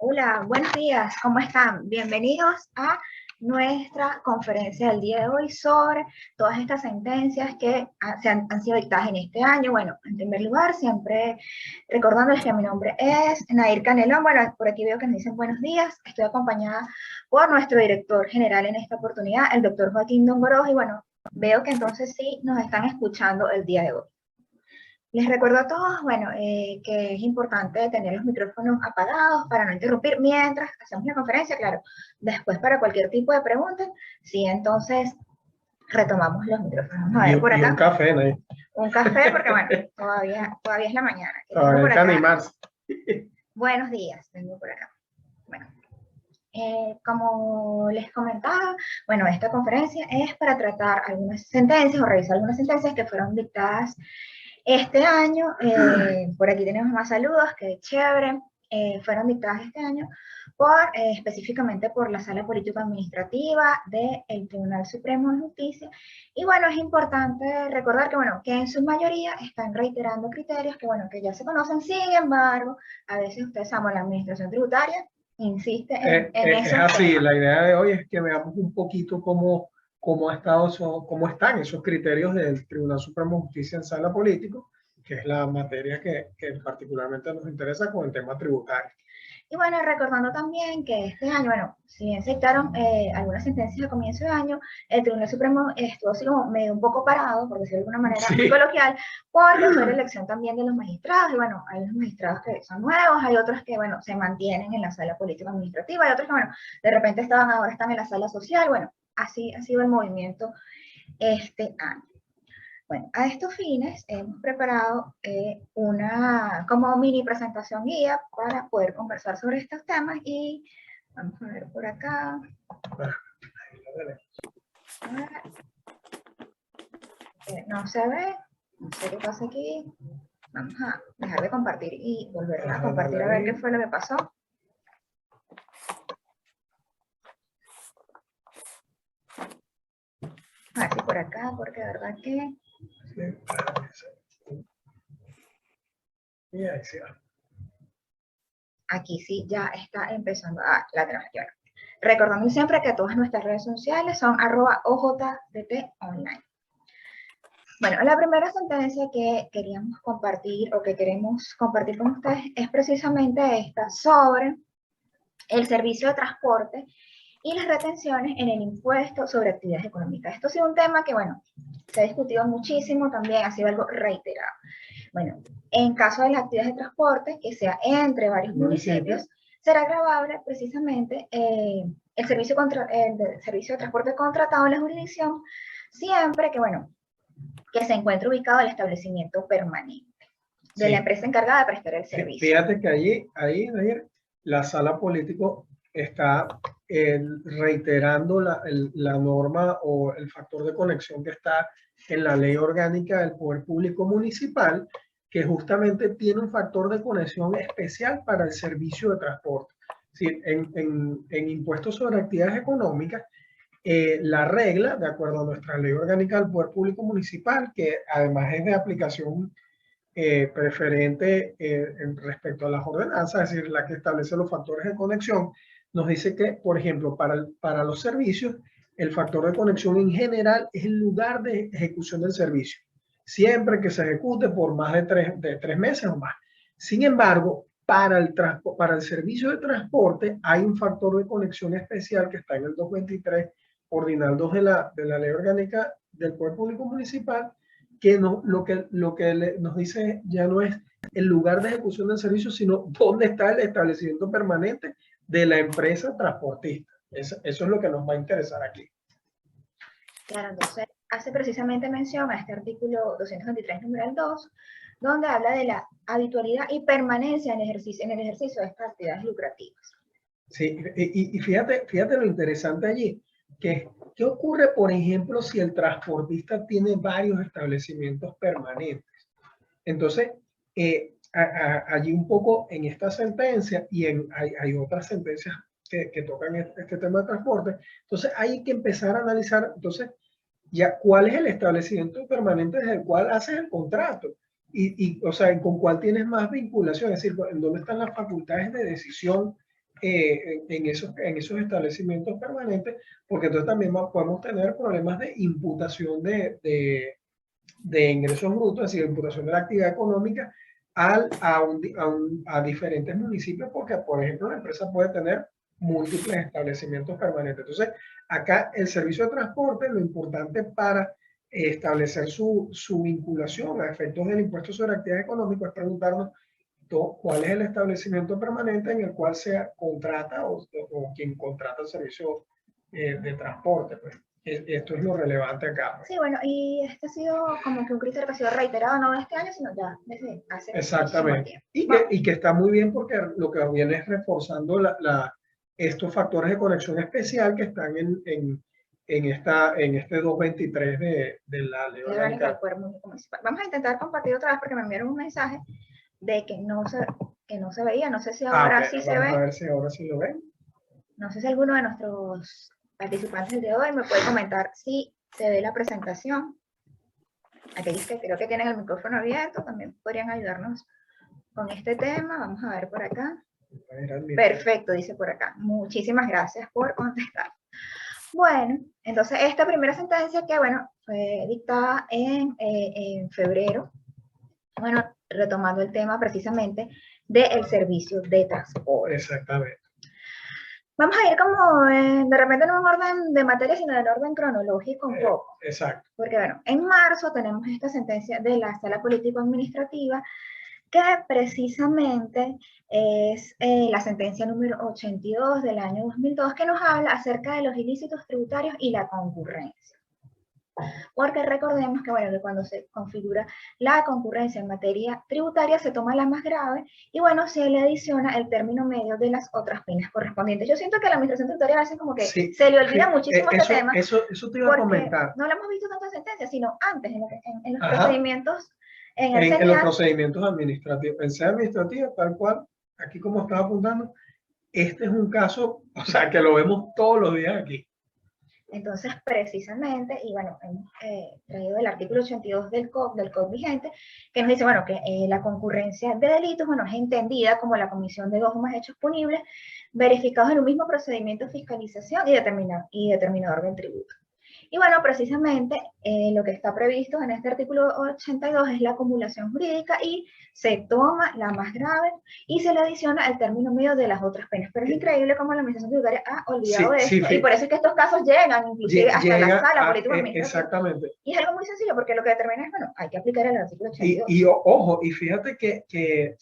Hola, buenos días, ¿cómo están? Bienvenidos a nuestra conferencia del día de hoy sobre todas estas sentencias que han sido dictadas en este año. Bueno, en primer lugar, siempre recordándoles que mi nombre es Nair Canelón. Bueno, por aquí veo que me dicen buenos días. Estoy acompañada por nuestro director general en esta oportunidad, el doctor Joaquín Dongoroz, y bueno, veo que entonces sí nos están escuchando el día de hoy. Les recuerdo a todos, bueno, que es importante tener los micrófonos apagados para no interrumpir mientras hacemos la conferencia, claro. Después, para cualquier tipo de pregunta, sí, entonces retomamos los micrófonos. A ver, por acá. Y un café, ¿no? Un café, porque bueno, todavía es la mañana. Todavía hay que animarse. Buenos días, tengo por acá. Bueno, como les comentaba, bueno, esta conferencia es para tratar algunas sentencias o revisar algunas sentencias que fueron dictadas este año. Por aquí tenemos más saludos, que chévere. Fueron dictadas este año específicamente por la Sala Político-Administrativa del Tribunal Supremo de Justicia. Y bueno, es importante recordar que, bueno, que en su mayoría están reiterando criterios que, bueno, que ya se conocen. Sin embargo, a veces ustedes saben, la administración tributaria insiste en esos es así, temas. la idea de hoy es que veamos un poquito cómo están esos criterios del Tribunal Supremo de Justicia en sala político, que es la materia que particularmente nos interesa con el tema tributario. Y bueno, recordando también que este año, bueno, si bien se dictaron algunas sentencias a comienzo de año, el Tribunal Supremo estuvo así como medio un poco parado, por decirlo de alguna manera, sí, muy coloquial, porque fue la elección también de los magistrados. Y bueno, hay unos magistrados que son nuevos, hay otros que, bueno, se mantienen en la sala política administrativa, hay otros que, bueno, de repente ahora están en la sala social. Bueno, así ha sido el movimiento este año. Bueno, a estos fines hemos preparado una como mini presentación guía para poder conversar sobre estos temas y vamos a ver por acá. No se ve, no sé qué pasa aquí. Vamos a dejar de compartir y volver a compartir a ver qué fue lo que pasó. A ver si por acá, porque de verdad que... Y ahí sí va. Aquí sí ya está empezando a la transmisión. Recordando siempre que todas nuestras redes sociales son @ojdt_online. Bueno, la primera sentencia que queríamos compartir o que queremos compartir con ustedes es precisamente esta sobre el servicio de transporte y las retenciones en el impuesto sobre actividades económicas. Esto ha sido un tema que, bueno, se ha discutido muchísimo, también ha sido algo reiterado. Bueno, en caso de las actividades de transporte, que sea entre varios municipios, será gravable precisamente el servicio de transporte contratado en la jurisdicción, siempre que, bueno, que se encuentre ubicado el establecimiento permanente de la empresa encargada de prestar el servicio. Fíjate que ahí la sala político está reiterando la norma o el factor de conexión que está en la ley orgánica del Poder Público Municipal, que justamente tiene un factor de conexión especial para el servicio de transporte. Sí, en impuestos sobre actividades económicas, la regla, de acuerdo a nuestra ley orgánica del Poder Público Municipal, que además es de aplicación preferente respecto a las ordenanzas, es decir, la que establece los factores de conexión, nos dice que, por ejemplo, para los servicios, el factor de conexión en general es el lugar de ejecución del servicio, siempre que se ejecute por más de tres meses o más. Sin embargo, para el servicio de transporte hay un factor de conexión especial que está en el 223, ordinal 2 de la Ley Orgánica del Poder Público Municipal, que lo que nos dice ya no es el lugar de ejecución del servicio, sino dónde está el establecimiento permanente de la empresa transportista. Eso es lo que nos va a interesar aquí. Claro, entonces hace precisamente mención a este artículo 223, numeral 2, donde habla de la habitualidad y permanencia en el ejercicio de estas actividades lucrativas. Sí, y fíjate lo interesante allí, que ¿qué ocurre, por ejemplo, si el transportista tiene varios establecimientos permanentes? Entonces, allí un poco en esta sentencia y hay otras sentencias que tocan este tema de transporte, entonces hay que empezar a analizar, entonces, ya cuál es el establecimiento permanente desde el cual haces el contrato o sea, con cuál tienes más vinculación, es decir, en dónde están las facultades de decisión en esos establecimientos permanentes, porque entonces también podemos tener problemas de imputación de ingresos brutos, es decir, imputación de la actividad económica a diferentes municipios, porque, por ejemplo, la empresa puede tener múltiples establecimientos permanentes. Entonces, acá el servicio de transporte, lo importante para establecer su vinculación a efectos del impuesto sobre actividad económica es preguntarnos cuál es el establecimiento permanente en el cual se contrata o quien contrata el servicio de transporte. Pues. Esto es lo relevante acá. Pues. Sí, bueno, y este ha sido como que un criterio que ha sido reiterado no de este año, sino ya desde hace exactamente. Y que está muy bien porque lo que viene es reforzando estos factores de conexión especial que están en este 223 de la ley orgánica del Poder Municipal. Vamos a intentar compartir otra vez porque me enviaron un mensaje de que no se veía, no sé si ahora sí se ve. Vamos a ver si ahora sí lo ven. No sé si alguno de nuestros participantes del día de hoy me puede comentar si se ve la presentación. Aquellos que creo que tienen el micrófono abierto también podrían ayudarnos con este tema. Vamos a ver por acá. Perfecto, dice por acá. Muchísimas gracias por contestar. Bueno, entonces esta primera sentencia que, bueno, fue dictada en febrero, bueno, retomando el tema precisamente del servicio de transporte. Exactamente. Vamos a ir como de repente no en orden de materia, sino en orden cronológico un poco. Exacto. Porque bueno, en marzo tenemos esta sentencia de la Sala Político-Administrativa que precisamente es la sentencia número 82 del año 2002 que nos habla acerca de los ilícitos tributarios y la concurrencia. Porque recordemos que, bueno, que cuando se configura la concurrencia en materia tributaria se toma la más grave y, bueno, se le adiciona el término medio de las otras penas correspondientes. Yo siento que la administración tributaria a veces como que sí, se le olvida muchísimo este tema. Eso te iba a comentar. No lo hemos visto tantas sentencias, sino antes, en los procedimientos. En los procedimientos administrativos. En sede administrativa, tal cual, aquí como estaba apuntando, este es un caso, o sea, que lo vemos todos los días aquí. Entonces, precisamente, y bueno, hemos traído el artículo 82 del COD vigente, que nos dice, bueno, que la concurrencia de delitos, bueno, es entendida como la comisión de dos o más hechos punibles verificados en un mismo procedimiento de fiscalización y determinador del tributo. Y bueno, precisamente lo que está previsto en este artículo 82 es la acumulación jurídica y se toma la más grave y se le adiciona el término medio de las otras penas. Pero es increíble cómo la administración tributaria ha olvidado esto y por eso es que estos casos llegan inclusive hasta la sala político-administrativa. Exactamente. Y es algo muy sencillo porque lo que determina es, bueno, hay que aplicar el artículo 82. Y ojo, y fíjate que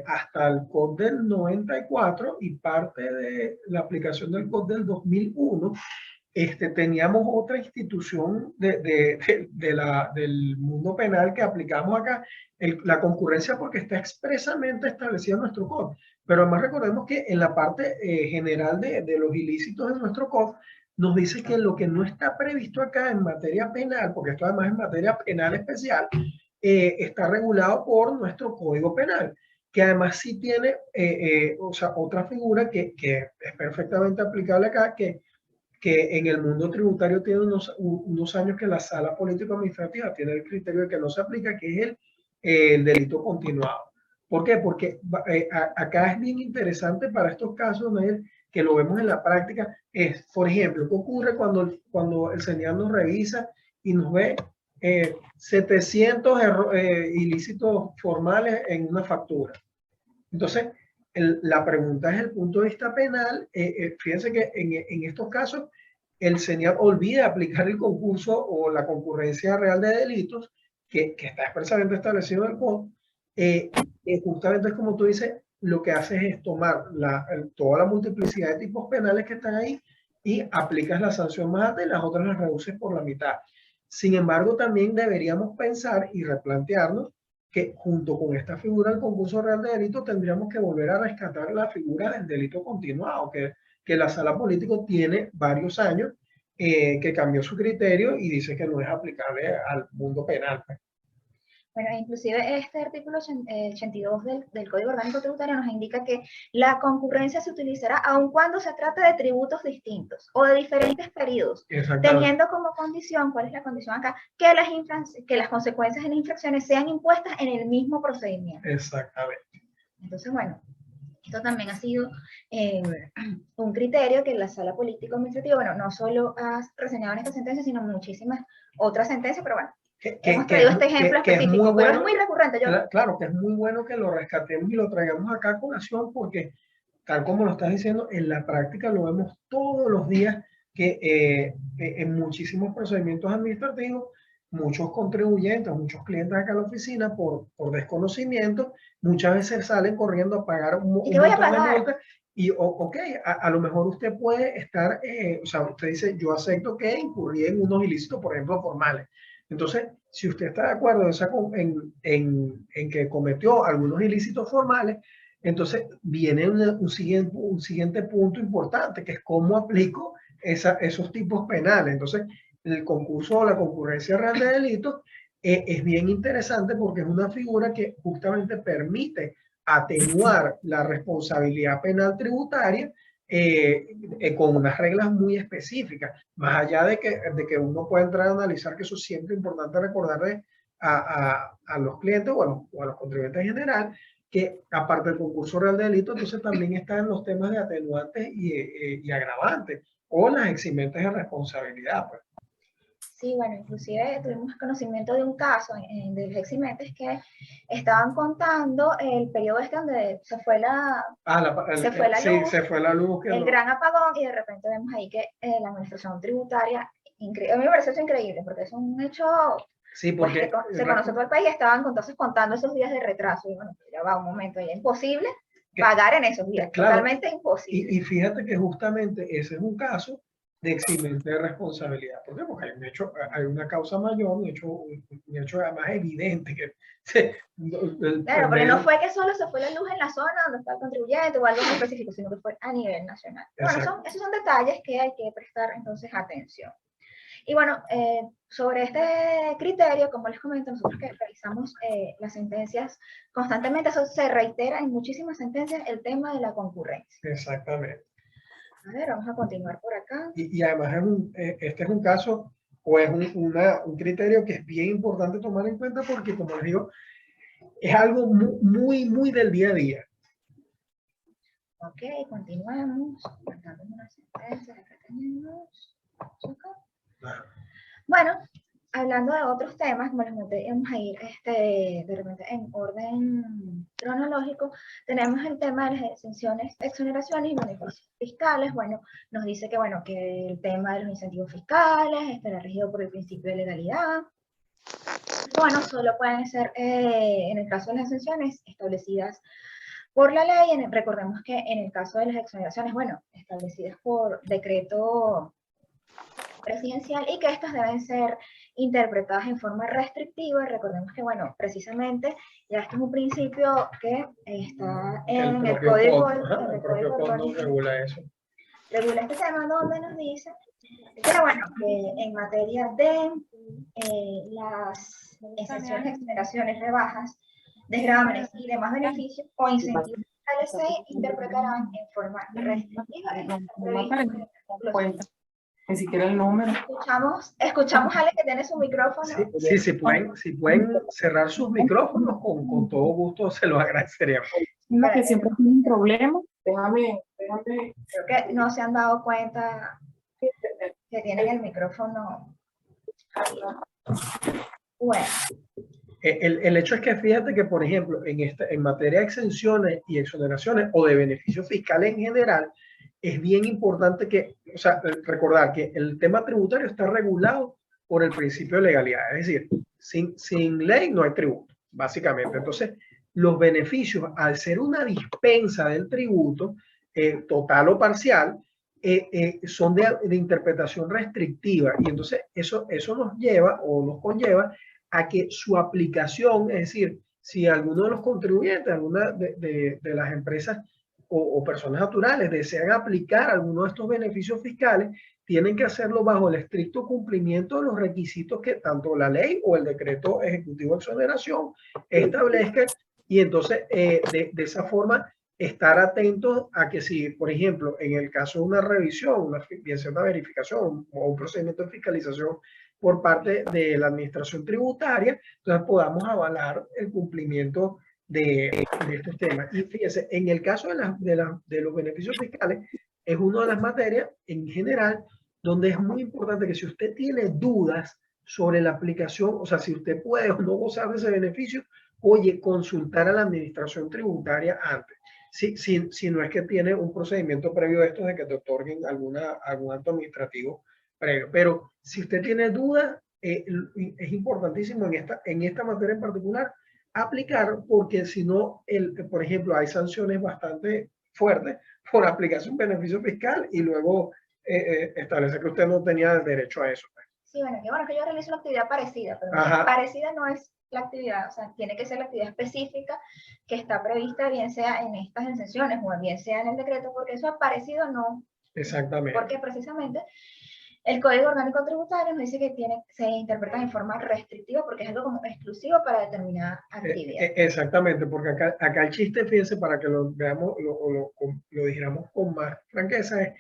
hasta el COD del 94 y parte de la aplicación del COD del 2001, teníamos otra institución del mundo penal que aplicamos acá, la concurrencia, porque está expresamente establecida en nuestro COD. Pero además recordemos que en la parte general de los ilícitos de nuestro COD, nos dice que lo que no está previsto acá en materia penal, porque esto además es materia penal especial, está regulado por nuestro Código Penal, que además sí tiene o sea, otra figura que es perfectamente aplicable acá, que en el mundo tributario tiene unos años que la Sala Político-Administrativa tiene el criterio de que no se aplica, que es el delito continuado. ¿Por qué? Porque acá es bien interesante para estos casos, que lo vemos en la práctica, por ejemplo, ¿qué ocurre cuando el señor nos revisa y nos ve 700 ilícitos formales en una factura? Entonces, la pregunta es el punto de vista penal. Fíjense que en estos casos el señor olvida aplicar el concurso o la concurrencia real de delitos que está expresamente establecido en el COD. Justamente es como tú dices, lo que haces es tomar toda la multiplicidad de tipos penales que están ahí y aplicas la sanción más alta y las otras las reduces por la mitad. Sin embargo, también deberíamos pensar y replantearnos que junto con esta figura del concurso real de delito tendríamos que volver a rescatar la figura del delito continuado, que la Sala Político tiene varios años, que cambió su criterio y dice que no es aplicable al mundo penal. Bueno, inclusive este artículo 82 del Código Orgánico Tributario nos indica que la concurrencia se utilizará aun cuando se trate de tributos distintos o de diferentes periodos, teniendo como condición, ¿cuál es la condición acá? Que las consecuencias de las infracciones sean impuestas en el mismo procedimiento. Exactamente. Entonces, bueno, Esto también ha sido un criterio que la Sala Político-Administrativa, bueno, no solo ha reseñado en esta sentencia, sino muchísimas otras sentencias, pero bueno, hemos traído este ejemplo específico, pero es muy recurrente. Claro, que es muy bueno que lo rescatemos y lo traigamos acá a colación, porque tal como lo estás diciendo, en la práctica lo vemos todos los días, que en muchísimos procedimientos administrativos, muchos contribuyentes, muchos clientes acá en la oficina, por desconocimiento, muchas veces salen corriendo a pagar un montón de multas. Y, ok, a lo mejor usted puede estar, o sea, usted dice, yo acepto que incurrí en unos ilícitos, por ejemplo, formales. Entonces, si usted está de acuerdo en que cometió algunos ilícitos formales, entonces viene un siguiente punto importante, que es cómo aplico esos tipos penales. Entonces, el concurso o la concurrencia real de delitos es bien interesante, porque es una figura que justamente permite atenuar la responsabilidad penal tributaria con unas reglas muy específicas, más allá de que uno puede entrar a analizar, que eso es siempre importante recordarle a los clientes o a los contribuyentes en general, que aparte del concurso real de delito, entonces también están los temas de atenuantes y agravantes, o las eximentes de responsabilidad, pues. Sí, bueno, inclusive tuvimos conocimiento de un caso de los eximentes que estaban contando el periodo este donde se fue la luz, se fue la luz, el gran apagón, y de repente vemos ahí que la administración tributaria, a mí me parece eso increíble, porque es un hecho, sí, porque pues, que se conoce todo el país, y estaban entonces contando esos días de retraso, y bueno, ya va un momento, ya es imposible pagar en esos días, claro, totalmente imposible. Y fíjate que justamente ese es un caso de eximente de responsabilidad. ¿Por qué? Porque hay una causa mayor, un hecho más evidente que... Claro, porque no fue que solo se fue la luz en la zona donde está el contribuyente o algo muy específico, sino que fue a nivel nacional. Bueno, esos son detalles que hay que prestar entonces atención. Y bueno, sobre este criterio, como les comento, nosotros que realizamos las sentencias constantemente, eso se reitera en muchísimas sentencias, el tema de la concurrencia. Exactamente. A ver, vamos a continuar por acá. Y además este es un caso, o es un criterio que es bien importante tomar en cuenta, porque, como les digo, es algo muy, muy del día a día. Ok, continuamos. Unas sentencias, acá tenemos. Bueno, hablando de otros temas, como les comenté, vamos a ir de repente en orden cronológico. Tenemos el tema de las exenciones, exoneraciones y beneficios fiscales. Bueno, nos dice que, bueno, que el tema de los incentivos fiscales estará regido por el principio de legalidad. Bueno, solo pueden ser, en el caso de las exenciones, establecidas por la ley. Recordemos que en el caso de las exoneraciones, bueno, establecidas por decreto presidencial, y que estas deben ser interpretadas en forma restrictiva. Recordemos que, bueno, precisamente ya esto es un principio que está en el Código Código regula eso. Regula este tema, donde nos dice que, bueno, que en materia de las exenciones, exoneraciones, rebajas, desgrámenes y demás beneficios o incentivos fiscales se interpretarán en forma restrictiva. Ni siquiera el número. Escuchamos a Ale, que tiene su micrófono. Sí, si pueden cerrar sus micrófonos, con todo gusto se los agradeceríamos. No, que siempre tienen problemas. Déjame. Creo que no se han dado cuenta que tienen el micrófono. Bueno. El hecho es que, fíjate que, por ejemplo, en materia de exenciones y exoneraciones o de beneficios fiscales en general, es bien importante recordar que el tema tributario está regulado por el principio de legalidad. Es decir, sin ley no hay tributo, básicamente. Entonces, los beneficios, al ser una dispensa del tributo, total o parcial, son de interpretación restrictiva. Y entonces eso nos lleva o nos conlleva a que su aplicación, es decir, si alguno de los contribuyentes, alguna de las empresas o personas naturales desean aplicar alguno de estos beneficios fiscales, tienen que hacerlo bajo el estricto cumplimiento de los requisitos que tanto la ley o el decreto ejecutivo de exoneración establezcan. Y entonces, de esa forma, estar atentos a que, si, por ejemplo, en el caso de una revisión, una verificación o un procedimiento de fiscalización por parte de la administración tributaria, entonces podamos avalar el cumplimiento de estos temas. Y fíjense, en el caso de los beneficios fiscales, es una de las materias en general donde es muy importante que si usted tiene dudas sobre la aplicación, o sea, si usted puede o no gozar de ese beneficio, oye, consultar a la administración tributaria antes. Si no es que tiene un procedimiento previo a esto de que te otorguen algún acto administrativo previo. Pero si usted tiene dudas, es importantísimo en esta materia en particular aplicar, porque si no, por ejemplo, hay sanciones bastante fuertes por aplicarse un beneficio fiscal y luego establece que usted no tenía derecho a eso. Sí, bueno, que yo realizo una actividad parecida, pero parecida no es la actividad, o sea, tiene que ser la actividad específica que está prevista, bien sea en estas exenciones o bien sea en el decreto, porque eso es parecido no. Exactamente. Porque precisamente el Código Orgánico Tributario nos dice que se interpreta en forma restrictiva porque es algo como exclusivo para determinada actividad. Exactamente, porque acá el chiste, fíjense, para que lo veamos, lo dijéramos con más franqueza, es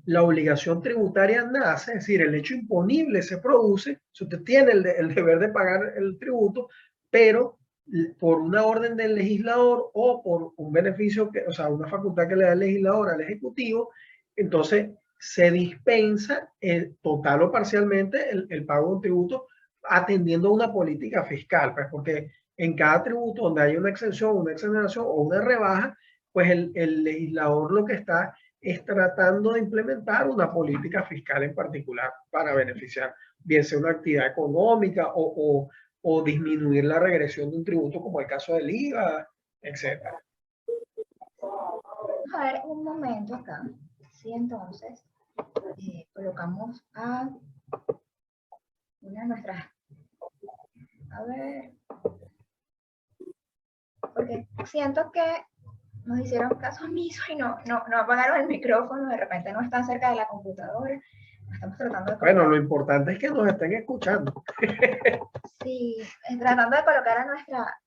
la obligación tributaria nace, es decir, el hecho imponible se produce, si usted tiene el deber de pagar el tributo, pero por una orden del legislador o por un beneficio, o sea, una facultad que le da el legislador al Ejecutivo, entonces se dispensa total o parcialmente el pago de un tributo atendiendo a una política fiscal, pues porque en cada tributo donde hay una exención, una exoneración o una rebaja, pues el legislador lo que está es tratando de implementar una política fiscal en particular para beneficiar, bien sea una actividad económica o disminuir la regresión de un tributo como el caso del IVA, etc. Vamos a ver un momento acá. Sí, entonces, colocamos a una de nuestras... A ver... Porque siento que nos hicieron caso omiso y no apagaron el micrófono, de repente no están cerca de la computadora. Estamos tratando de bueno, lo importante es que nos estén escuchando. Sí, tratando de colocar a nuestra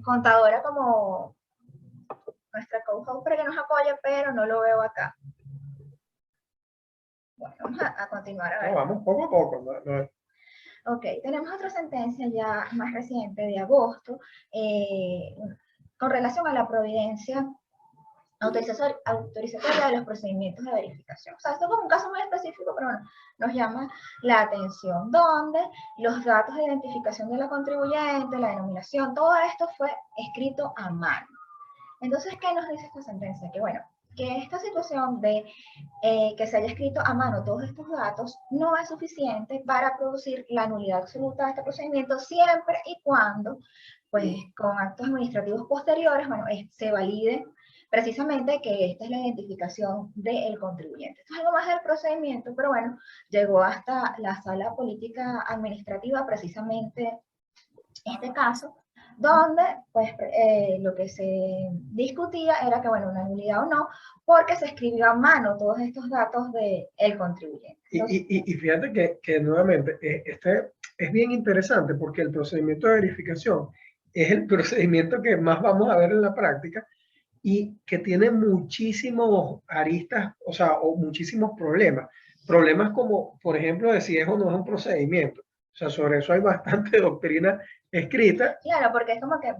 contadora como nuestra co-host para que nos apoye, pero no lo veo acá. Bueno, vamos a continuar a ver. No, vamos poco a poco. No. Ok, tenemos otra sentencia ya más reciente de agosto con relación a la providencia autorizatoria de los procedimientos de verificación. O sea, esto es como un caso muy específico, pero bueno, nos llama la atención, donde los datos de identificación de la contribuyente, la denominación, todo esto fue escrito a mano. Entonces, ¿qué nos dice esta sentencia? Que bueno, que esta situación de que se haya escrito a mano todos estos datos no es suficiente para producir la nulidad absoluta de este procedimiento siempre y cuando, pues, con actos administrativos posteriores, bueno, se valide precisamente que esta es la identificación del contribuyente. Esto es algo más del procedimiento, pero bueno, llegó hasta la sala política administrativa, precisamente este caso, donde pues lo que se discutía era que, bueno, una nulidad o no, porque se escribió a mano todos estos datos del contribuyente. Entonces, y fíjate que nuevamente, este es bien interesante porque el procedimiento de verificación es el procedimiento que más vamos a ver en la práctica y que tiene muchísimos aristas, o sea, o muchísimos problemas. Problemas como, por ejemplo, de si es o no es un procedimiento. O sea, sobre eso hay bastante doctrina escrita. Claro, porque es como que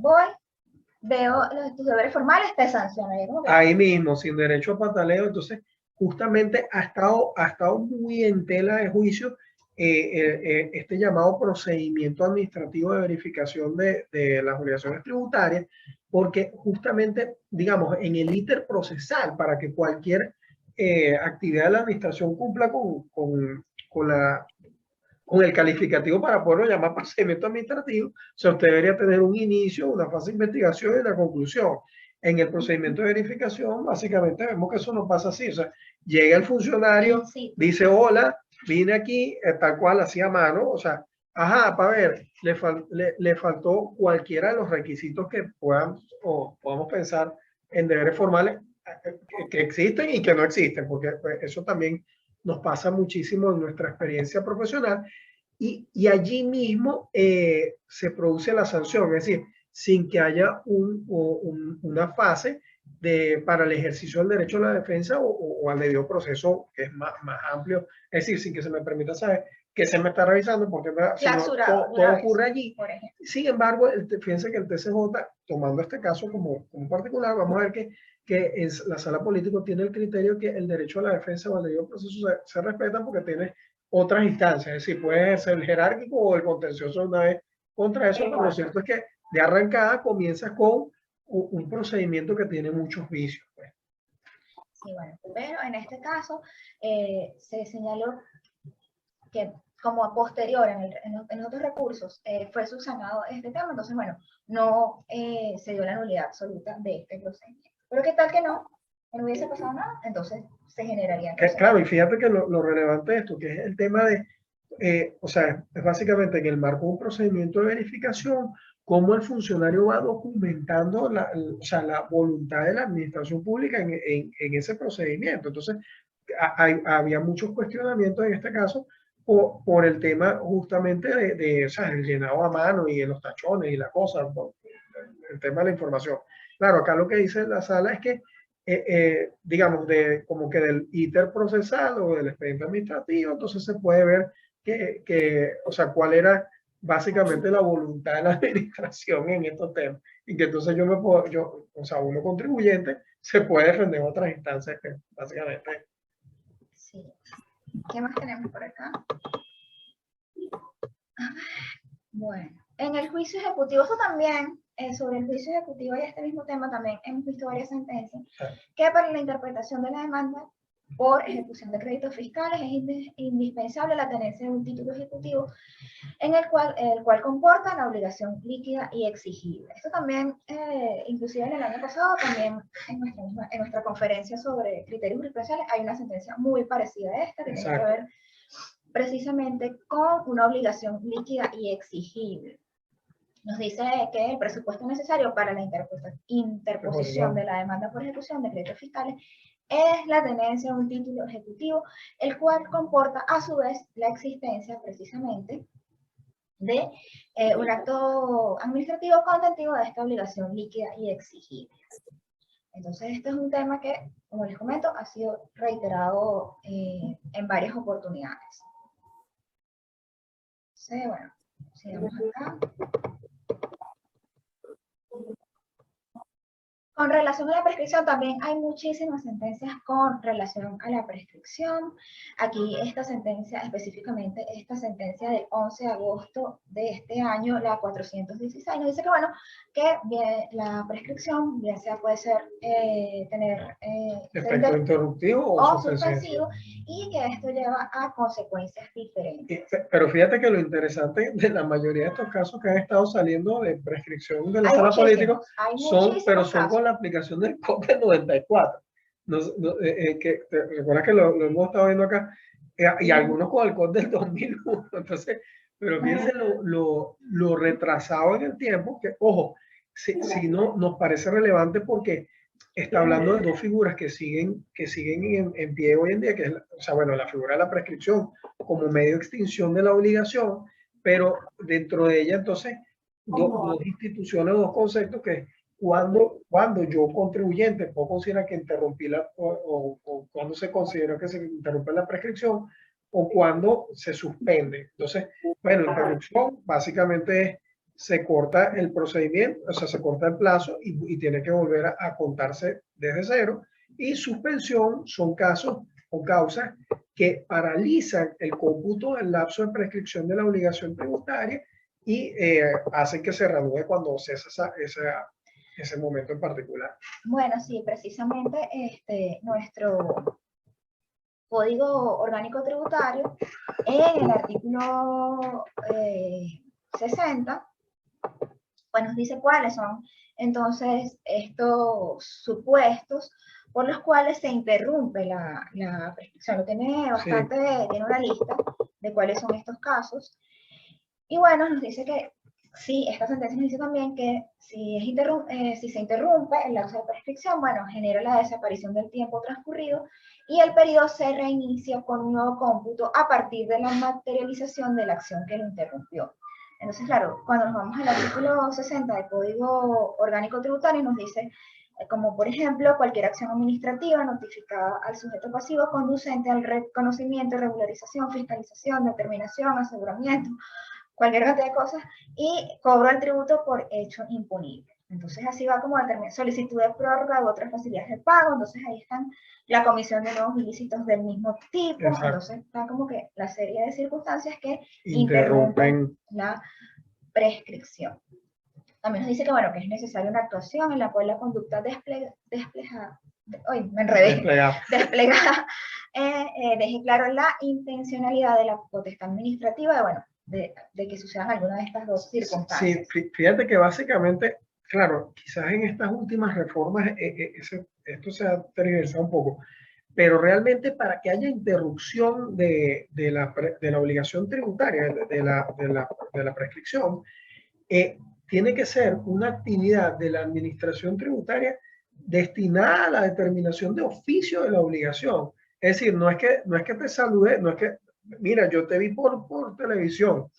veo tus deberes formales, te sancionan. Ahí mismo, sin derecho a pataleo. Entonces, justamente ha estado muy en tela de juicio este llamado procedimiento administrativo de verificación de las obligaciones tributarias, porque justamente, digamos, en el íter procesal, para que cualquier actividad de la administración cumpla con el calificativo para poderlo llamar procedimiento administrativo, o sea, usted debería tener un inicio, una fase de investigación y una conclusión. En el procedimiento de verificación, básicamente vemos que eso no pasa así. O sea, llega el funcionario, dice, hola, vine aquí, tal cual, así a mano, o sea, ajá, para ver, le faltó cualquiera de los requisitos que podamos pensar en deberes formales que existen y que no existen, porque pues, eso también nos pasa muchísimo en nuestra experiencia profesional y allí mismo se produce la sanción, es decir, sin que haya una fase para el ejercicio del derecho a la defensa o al debido proceso que es más amplio, es decir, sin que se me permita saber que se me está revisando, porque todo ocurre allí. Sin embargo, fíjense que el TCJ, tomando este caso como particular, vamos a ver que la sala política tiene el criterio que el derecho a la defensa o al debido proceso se respeta porque tiene otras instancias, es decir, puede ser el jerárquico o el contencioso una vez contra eso, pero lo cierto es que de arrancada comienza con un procedimiento que tiene muchos vicios. Pues. Sí, bueno, pero en este caso se señaló que como posterior en otros recursos fue subsanado este tema, entonces bueno, no se dio la nulidad absoluta de este procedimiento. Pero qué tal que no hubiese pasado nada, entonces se generaría. Claro, y fíjate que lo relevante de esto, que es el tema de, o sea, es básicamente en el marco de un procedimiento de verificación, cómo el funcionario va documentando o sea, la voluntad de la administración pública en ese procedimiento. Entonces, había muchos cuestionamientos en este caso por el tema justamente o sea, el llenado a mano y de los tachones y la cosa, el tema de la información. Claro, acá lo que dice la sala es que digamos, como que del íter procesal o del expediente administrativo, entonces se puede ver o sea, cuál era básicamente la voluntad de la administración en estos temas. Y que entonces o sea, uno contribuyente se puede defender en otras instancias que básicamente. Sí. ¿Qué más tenemos por acá? Bueno, en el juicio ejecutivo, eso también, sobre el juicio ejecutivo y este mismo tema también hemos visto varias sentencias, que para la interpretación de la demanda por ejecución de créditos fiscales es indispensable la tenencia de un título ejecutivo el cual comporta la obligación líquida y exigible. Esto también, inclusive en el año pasado, también en nuestra conferencia sobre criterios jurisprudenciales, hay una sentencia muy parecida a esta, que tiene que ver precisamente con una obligación líquida y exigible. Nos dice que el presupuesto necesario para la interposición de la demanda por ejecución de créditos fiscales es la tenencia de un título ejecutivo, el cual comporta a su vez la existencia precisamente de un acto administrativo contentivo de esta obligación líquida y exigible. Entonces, este es un tema que, como les comento, ha sido reiterado en varias oportunidades. Sí, bueno, sigamos acá. Con relación a la prescripción, también hay muchísimas sentencias con relación a la prescripción. Aquí esta sentencia, específicamente esta sentencia del 11 de agosto de este año, la 416, nos dice que, bueno, que bien, la prescripción, bien sea puede ser tener efecto interruptivo o suspensivo, y que esto lleva a consecuencias diferentes. Pero fíjate que lo interesante de la mayoría de estos casos que han estado saliendo de prescripción de la sala política son con la aplicación del COP del 94. Recuerda que lo hemos estado viendo acá, y algunos con el COP del 2001. Entonces, pero fíjense lo retrasado en el tiempo, que ojo, si no nos parece relevante porque está hablando de dos figuras que siguen en pie hoy en día, que es, o sea, bueno, la figura de la prescripción como medio de extinción de la obligación, pero dentro de ella entonces dos instituciones, dos conceptos que cuando yo contribuyente puedo considerar que interrumpí o cuando se considera que se interrumpe la prescripción o cuando se suspende. Entonces, bueno, interrupción básicamente se corta el procedimiento, o sea, se corta el plazo y tiene que volver a contarse desde cero. Y suspensión son casos o causas que paralizan el cómputo del lapso de prescripción de la obligación tributaria y hacen que se reanude cuando cesa ese momento en particular. Bueno, sí, precisamente nuestro Código Orgánico Tributario, en el artículo 60, pues nos dice cuáles son entonces estos supuestos por los cuales se interrumpe la prescripción. Tiene una lista de cuáles son estos casos. Y bueno, nos dice que sí, esta sentencia nos dice también que si se interrumpe el lapso de prescripción, bueno, genera la desaparición del tiempo transcurrido y el periodo se reinicia con un nuevo cómputo a partir de la materialización de la acción que lo interrumpió. Entonces, claro, cuando nos vamos al artículo 60 del Código Orgánico Tributario, nos dice como por ejemplo cualquier acción administrativa notificada al sujeto pasivo conducente al reconocimiento, regularización, fiscalización, determinación, aseguramiento, cualquier cantidad de cosas, y cobro el tributo por hecho imponible. Entonces así va como determinar solicitud de prórroga u otras facilidades de pago. Entonces ahí están la comisión de nuevos ilícitos del mismo tipo. Exacto. Entonces está como que la serie de circunstancias que Interrumpen la prescripción. También nos dice que, bueno, que es necesaria una actuación en la cual la conducta desplegada deje claro la intencionalidad de la potestad administrativa de, bueno, de que sucedan alguna de estas dos circunstancias. Sí, fíjate que básicamente, claro, quizás en estas últimas reformas esto se ha tergiversado un poco, pero realmente para que haya interrupción de la obligación tributaria, de la prescripción, tiene que ser una actividad de la administración tributaria destinada a la determinación de oficio de la obligación. Es decir, no es que te saludé, no es que, mira, yo te vi por televisión,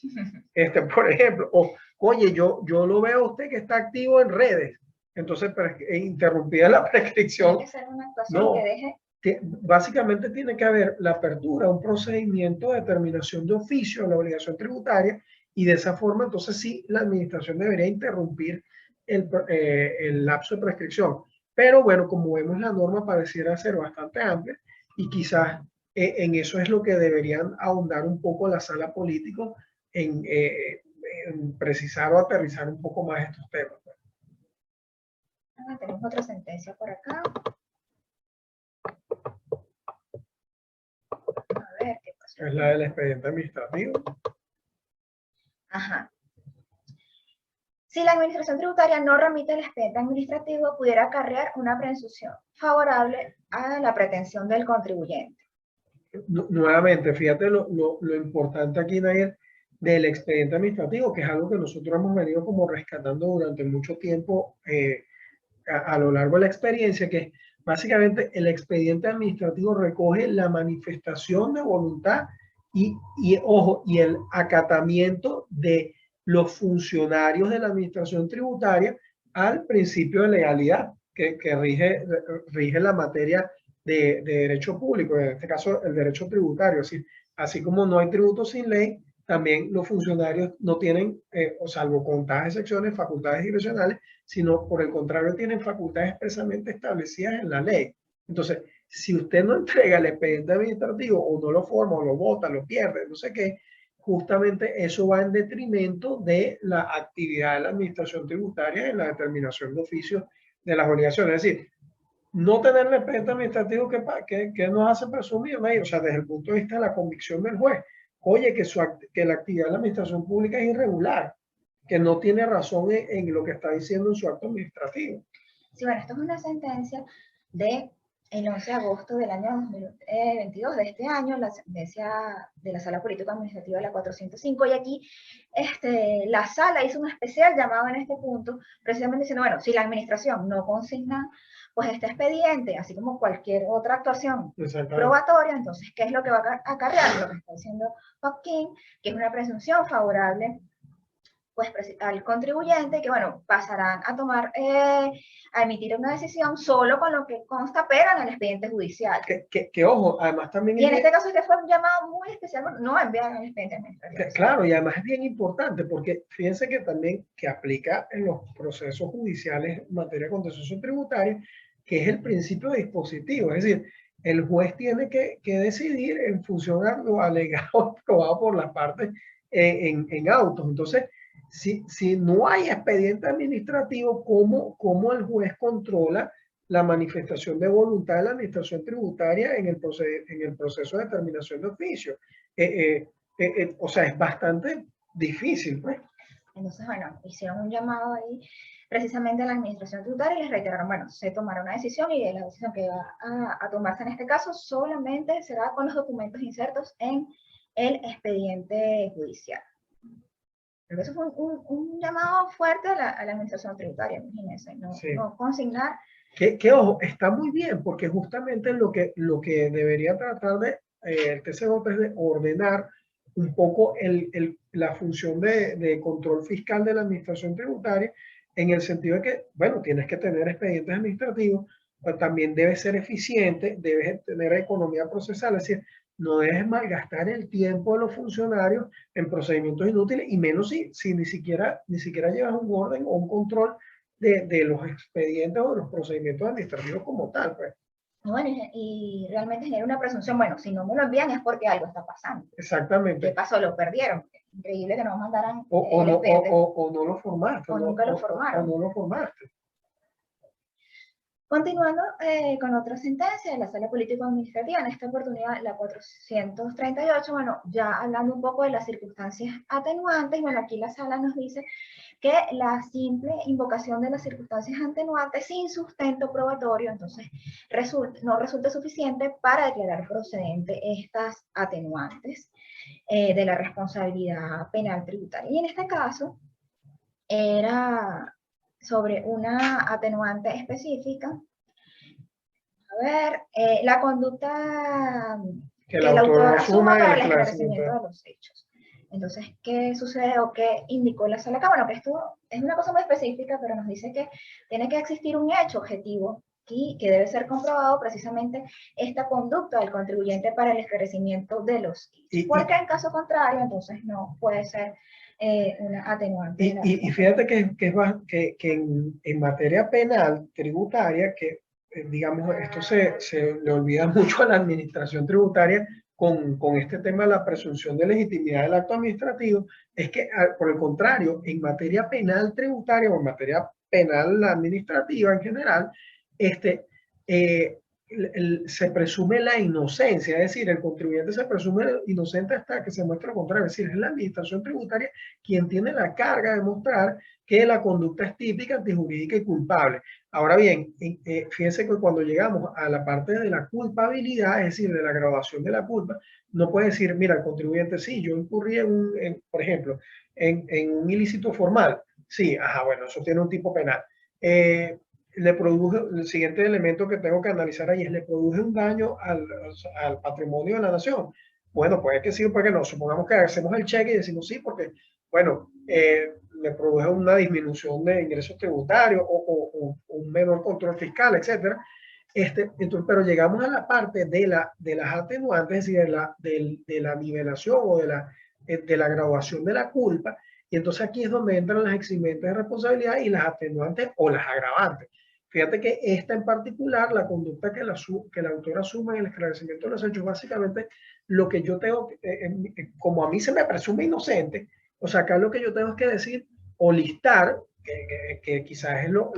por ejemplo, o oye, yo lo veo a usted que está activo en redes, entonces interrumpida la prescripción. Tiene que ser una actuación que deje. Básicamente tiene que haber la apertura, un procedimiento de determinación de oficio de la obligación tributaria, y de esa forma entonces sí la administración debería interrumpir el lapso de prescripción. Pero bueno, como vemos, la norma pareciera ser bastante amplia, y quizás en eso es lo que deberían ahondar un poco la sala política, en precisar o aterrizar un poco más estos temas. Tenemos otra sentencia por acá. A ver, ¿qué pasó? Es la del expediente administrativo. Ajá. Si la administración tributaria no remite el expediente administrativo, pudiera acarrear una presunción favorable a la pretensión del contribuyente. Nuevamente, fíjate lo importante aquí, Nayer, del expediente administrativo, que es algo que nosotros hemos venido como rescatando durante mucho tiempo a lo largo de la experiencia, que básicamente el expediente administrativo recoge la manifestación de voluntad y el acatamiento de los funcionarios de la administración tributaria al principio de legalidad que rige la materia de derecho público, en este caso el derecho tributario. Así como no hay tributo sin ley, también los funcionarios no tienen, o salvo contadas excepciones, facultades discrecionales, sino por el contrario tienen facultades expresamente establecidas en la ley. Entonces, si usted no entrega el expediente administrativo, o no lo forma, o lo vota, lo pierde, no sé qué, justamente eso va en detrimento de la actividad de la administración tributaria en la determinación de oficios de las obligaciones. Es decir, no tener el expediente administrativo que nos hace presumir, o sea, desde el punto de vista de la convicción del juez, oye, que la actividad de la administración pública es irregular, que no tiene razón en lo que está diciendo en su acto administrativo. Sí, bueno, esto es una sentencia de el 11 de agosto del año 2022 de este año, la sentencia de la Sala Política Administrativa de la 405, y aquí la sala hizo un especial llamado en este punto, precisamente diciendo, bueno, si la administración no consigna pues este expediente, así como cualquier otra actuación probatoria, entonces, ¿qué es lo que va a acarrear? Lo que está diciendo Joaquín, que es una presunción favorable pues al contribuyente, que bueno, pasarán a tomar, a emitir una decisión solo con lo que consta, pero en el expediente judicial. Que ojo, además también... Y en este caso este fue un llamado muy especial, no enviar el expediente administrativo. Claro, y además es bien importante, porque fíjense que también que aplica en los procesos judiciales en materia contencioso tributaria, que es el principio dispositivo, es decir, el juez tiene que decidir en función a lo alegado probado por las partes en autos. Entonces, si no hay expediente administrativo, ¿cómo el juez controla la manifestación de voluntad de la administración tributaria en el proceso de determinación de oficio? O sea, es bastante difícil, pues. Entonces, bueno, hicieron un llamado ahí precisamente a la administración tributaria y les reiteraron, bueno, se tomará una decisión, y la decisión que va a tomarse en este caso solamente será con los documentos insertos en el expediente judicial. Pero eso fue un llamado fuerte a la administración tributaria, imagínense, no consignar. Que ojo, está muy bien, porque justamente lo que debería tratar de el TCJ es de ordenar un poco la función de control fiscal de la administración tributaria, en el sentido de que, bueno, tienes que tener expedientes administrativos, pero también debes ser eficiente, debes tener economía procesal, es decir, no debes malgastar el tiempo de los funcionarios en procedimientos inútiles, y menos si ni siquiera llevas un orden o un control de los expedientes o de los procedimientos administrativos como tal, pues. Bueno, y realmente genera una presunción, bueno, si no me lo envían es porque algo está pasando. Exactamente. ¿Qué pasó? Lo perdieron. Increíble que no mandaran O el no, expediente. o no lo formaste. O nunca lo formaron. O no lo formaste. Continuando con otra sentencia de la Sala Político-Administrativa, en esta oportunidad la 438, bueno, ya hablando un poco de las circunstancias atenuantes, bueno, aquí la Sala nos dice que la simple invocación de las circunstancias atenuantes sin sustento probatorio, entonces no resulta suficiente para declarar procedente estas atenuantes de la responsabilidad penal tributaria. Y en este caso era sobre una atenuante específica. A ver, la conducta que el autor asuma para el esclarecimiento de los hechos. Entonces, ¿qué sucede o qué indicó la Sala acá? Bueno, que esto es una cosa muy específica, pero nos dice que tiene que existir un hecho objetivo y que debe ser comprobado precisamente esta conducta del contribuyente para el esclarecimiento de los hechos. Porque en caso contrario, entonces no puede ser una atenuante. Y fíjate que en materia penal tributaria, que digamos, esto se le olvida mucho a la administración tributaria con este tema de la presunción de legitimidad del acto administrativo, es que, por el contrario, en materia penal tributaria o en materia penal administrativa en general, se presume la inocencia, es decir, el contribuyente se presume inocente hasta que se muestre lo contrario, es decir, es la administración tributaria quien tiene la carga de mostrar que la conducta es típica, antijurídica y culpable. Ahora bien, fíjense que cuando llegamos a la parte de la culpabilidad, es decir, de la graduación de la culpa, no puede decir, mira, el contribuyente, sí, yo incurrí por ejemplo, en un ilícito formal. Sí, ajá, bueno, eso tiene un tipo penal. Le produje, el siguiente elemento que tengo que analizar ahí es, ¿le produje un daño al patrimonio de la nación? Bueno, puede que sí o puede que no. Supongamos que hacemos el cheque y decimos sí, porque, bueno, le produje una disminución de ingresos tributarios o un menor control fiscal, etcétera. Entonces, pero llegamos a la parte de las atenuantes, es decir, de la nivelación o de la graduación de la culpa, y entonces aquí es donde entran las eximentes de responsabilidad y las atenuantes o las agravantes. Fíjate que esta en particular, la conducta que el autor asume en el esclarecimiento de los hechos, básicamente lo que yo tengo, como a mí se me presume inocente, o sea, acá lo que yo tengo que decir o listar, que quizás es lo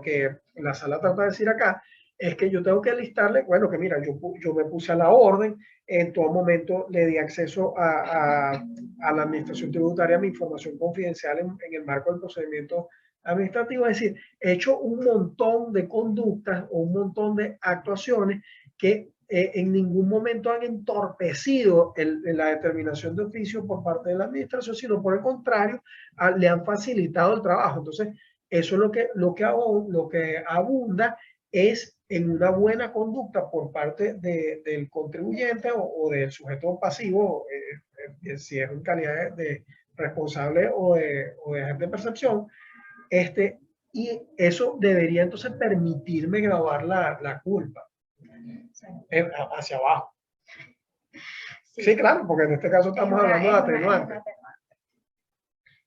que la sala trata de decir acá, es que yo tengo que listarle, bueno, que mira, yo me puse a la orden, en todo momento le di acceso a la administración tributaria mi información confidencial en el marco del procedimiento administrativo, es decir, he hecho un montón de conductas o un montón de actuaciones que en ningún momento han entorpecido la determinación de oficio por parte de la administración, sino por el contrario, le han facilitado el trabajo. Entonces, eso es lo que abunda es en una buena conducta por parte del contribuyente o del sujeto pasivo, si es en calidad de responsable o de agente de percepción, y eso debería entonces permitirme graduar la culpa hacia abajo. Sí, claro, porque en este caso estamos hablando de atenuantes.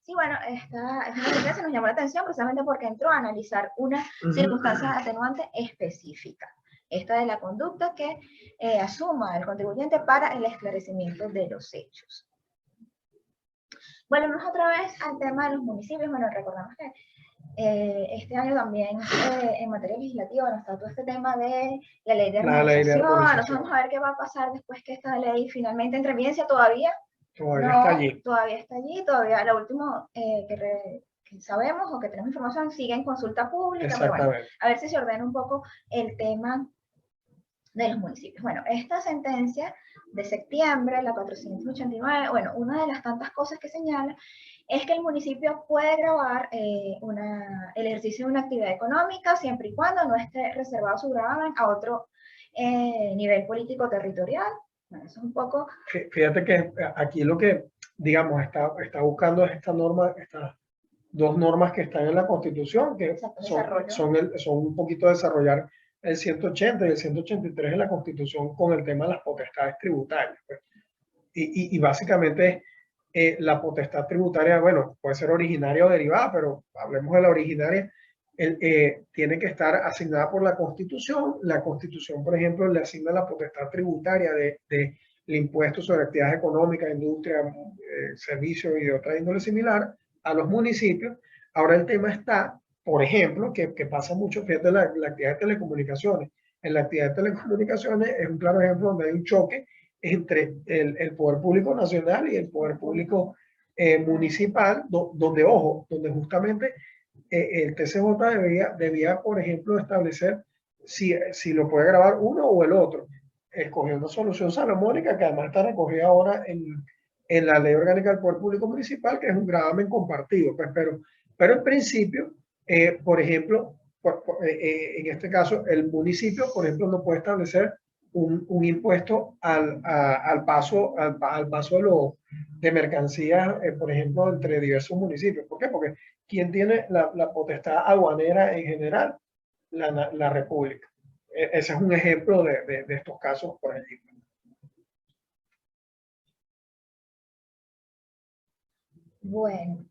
Sí, bueno, esta es una sentencia nos llamó la atención precisamente porque entró a analizar una circunstancia atenuante específica. Esta de la conducta que asuma el contribuyente para el esclarecimiento de los hechos. Volvemos otra vez al tema de los municipios. Bueno, recordamos que este año también en materia legislativa nos trató este tema de la ley de armonización. Entonces vamos a ver qué va a pasar después que esta ley finalmente entre en vigencia. Todavía está allí. Todavía está allí, todavía lo último que sabemos o que tenemos información sigue en consulta pública. Pero bueno, a ver si se ordena un poco el tema de los municipios. Bueno, esta sentencia de septiembre, la 489, bueno, una de las tantas cosas que señala es que el municipio puede gravar el ejercicio de una actividad económica siempre y cuando no esté reservado su gravamen a otro nivel político territorial. Bueno, eso es un poco... Fíjate que aquí lo que, digamos, está buscando esta norma, dos normas que están en la Constitución, que son un poquito desarrollar el 180 y el 183 en la Constitución con el tema de las potestades tributarias, pues. Y básicamente la potestad tributaria, bueno, puede ser originaria o derivada, pero hablemos de la originaria, tiene que estar asignada por la Constitución. La Constitución, por ejemplo, le asigna la potestad tributaria del impuesto sobre actividades económicas, industria, servicios y de otra índole similar a los municipios. Ahora el tema está, por ejemplo, que pasa mucho, fíjate, la actividad de telecomunicaciones. En la actividad de telecomunicaciones es un claro ejemplo donde hay un choque entre el poder público nacional y el poder público municipal, donde, ojo, donde justamente el TCJ debía, por ejemplo, establecer si lo puede grabar uno o el otro. Escogió una solución salomónica que además está recogida ahora en la Ley Orgánica del Poder Público Municipal, que es un gravamen compartido. Pues, pero en principio, por ejemplo, en este caso, el municipio, por ejemplo, no puede establecer un impuesto al paso de mercancías, por ejemplo, entre diversos municipios. ¿Por qué? Porque ¿quién tiene la potestad aduanera en general? La República. Ese es un ejemplo de estos casos por allí. Bueno,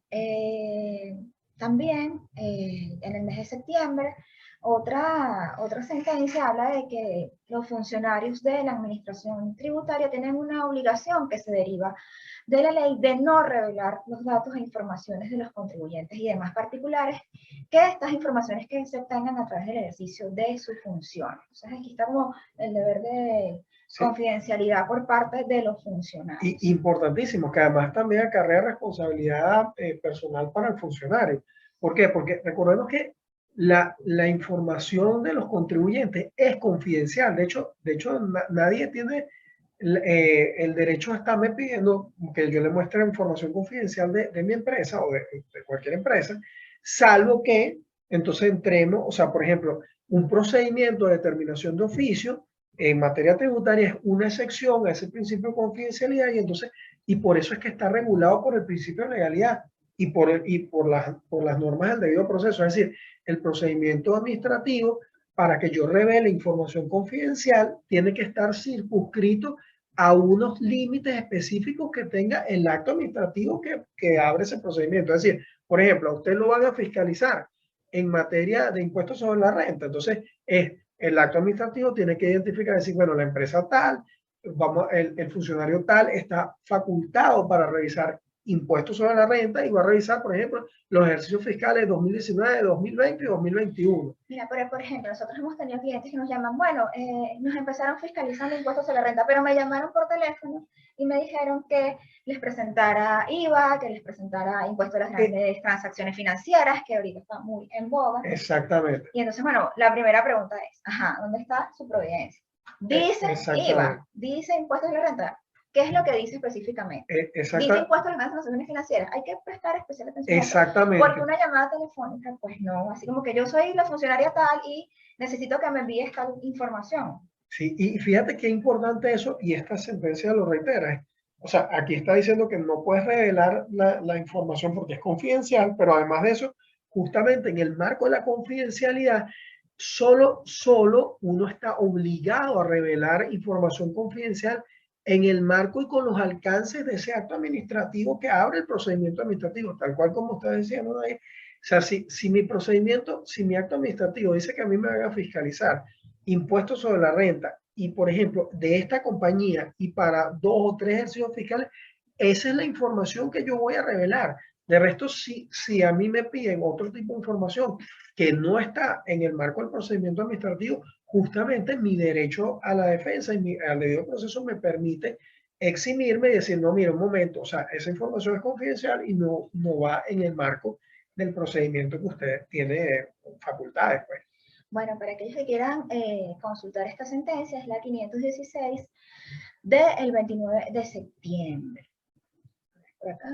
también en el mes de septiembre, otra sentencia habla de que los funcionarios de la administración tributaria tienen una obligación que se deriva de la ley de no revelar los datos e informaciones de los contribuyentes y demás particulares, que estas informaciones que se obtengan a través del ejercicio de su función. Entonces aquí está como el deber de confidencialidad por parte de los funcionarios. Y importantísimo, que además también acarrea responsabilidad personal para el funcionario. ¿Por qué? Porque recordemos que la información de los contribuyentes es confidencial. De hecho nadie tiene el derecho a estarme pidiendo que yo le muestre información confidencial de mi empresa o de cualquier empresa, salvo que entonces entremos, o sea, por ejemplo, un procedimiento de determinación de oficio en materia tributaria es una excepción a ese principio de confidencialidad y por eso es que está regulado por el principio de legalidad y por las normas del debido proceso. Es decir, el procedimiento administrativo para que yo revele información confidencial tiene que estar circunscrito a unos límites específicos que tenga el acto administrativo que abre ese procedimiento. Es decir, por ejemplo, a usted lo van a fiscalizar en materia de impuestos sobre la renta. Entonces, el acto administrativo tiene que identificar, decir, bueno, la empresa tal, el funcionario tal está facultado para revisar impuestos sobre la renta y va a revisar, por ejemplo, los ejercicios fiscales de 2019, 2020 y 2021. Mira, pero por ejemplo, nosotros hemos tenido clientes que nos llaman, bueno, nos empezaron fiscalizando impuestos sobre la renta, pero me llamaron por teléfono y me dijeron que les presentara IVA, que les presentara impuestos a las grandes transacciones financieras, que ahorita está muy en boga. Exactamente. Y entonces, bueno, la primera pregunta es, ajá, ¿dónde está su providencia? Dice IVA, dice impuestos a la renta. ¿Qué es lo que dice específicamente? Dice impuestos a las grandes transacciones financieras. Hay que prestar especial atención. Exactamente. Porque una llamada telefónica, pues no, así como que yo soy la funcionaria tal y necesito que me envíes tal información. Sí, y fíjate qué importante eso, y esta sentencia lo reitera. O sea, aquí está diciendo que no puedes revelar la información porque es confidencial, pero además de eso, justamente en el marco de la confidencialidad, solo uno está obligado a revelar información confidencial en el marco y con los alcances de ese acto administrativo que abre el procedimiento administrativo, tal cual como usted decía, ¿no? O sea, si mi procedimiento, si mi acto administrativo dice que a mí me van a fiscalizar impuestos sobre la renta y, por ejemplo, de esta compañía y para 2 o 3 ejercicios fiscales, esa es la información que yo voy a revelar. De resto, si a mí me piden otro tipo de información que no está en el marco del procedimiento administrativo, justamente mi derecho a la defensa y al debido proceso me permite eximirme y decir, no, mira, un momento, o sea, esa información es confidencial y no va en el marco del procedimiento que usted tiene facultades, pues. Bueno, para aquellos que quieran consultar esta sentencia, es la 516 del 29 de septiembre. Por acá.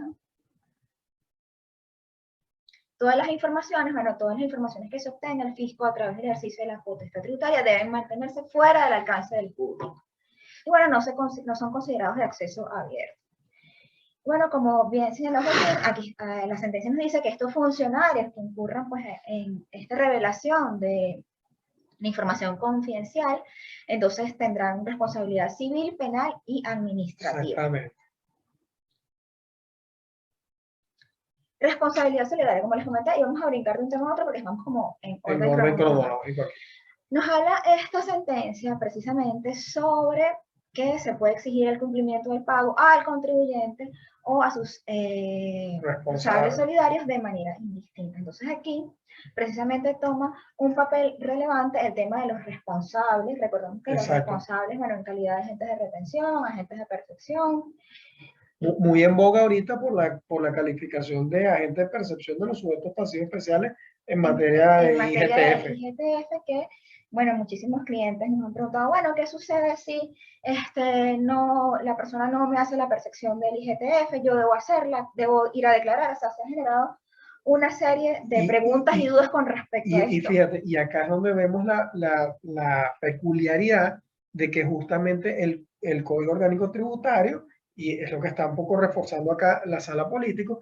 Todas las informaciones que se obtengan el fisco a través del ejercicio de la potestad tributaria deben mantenerse fuera del alcance del público. Y bueno, no son considerados de acceso abierto. Bueno, como bien señaló Joaquín, aquí la sentencia nos dice que estos funcionarios que incurran pues, en esta revelación de información confidencial, entonces tendrán responsabilidad civil, penal y administrativa. Exactamente. Responsabilidad solidaria, como les comenté, y vamos a brincar de un tema a otro porque estamos como en orden cronológico. Nos habla esta sentencia precisamente sobre que se puede exigir el cumplimiento del pago al contribuyente o a sus responsables solidarios de manera indistinta. Entonces aquí precisamente toma un papel relevante el tema de los responsables. Recordemos que los responsables, bueno, en calidad de agentes de retención, agentes de percepción. Muy en boga ahorita por la calificación de agente de percepción de los sujetos pasivos especiales en materia de IGTF, que, bueno, muchísimos clientes nos han preguntado, bueno, ¿qué sucede si la persona no me hace la percepción del IGTF? Yo debo hacerla, debo ir a declarar. O sea, se ha generado una serie de preguntas y dudas con respecto a esto. Y fíjate, y acá es donde vemos la peculiaridad de que justamente el Código Orgánico Tributario, y es lo que está un poco reforzando acá la sala político,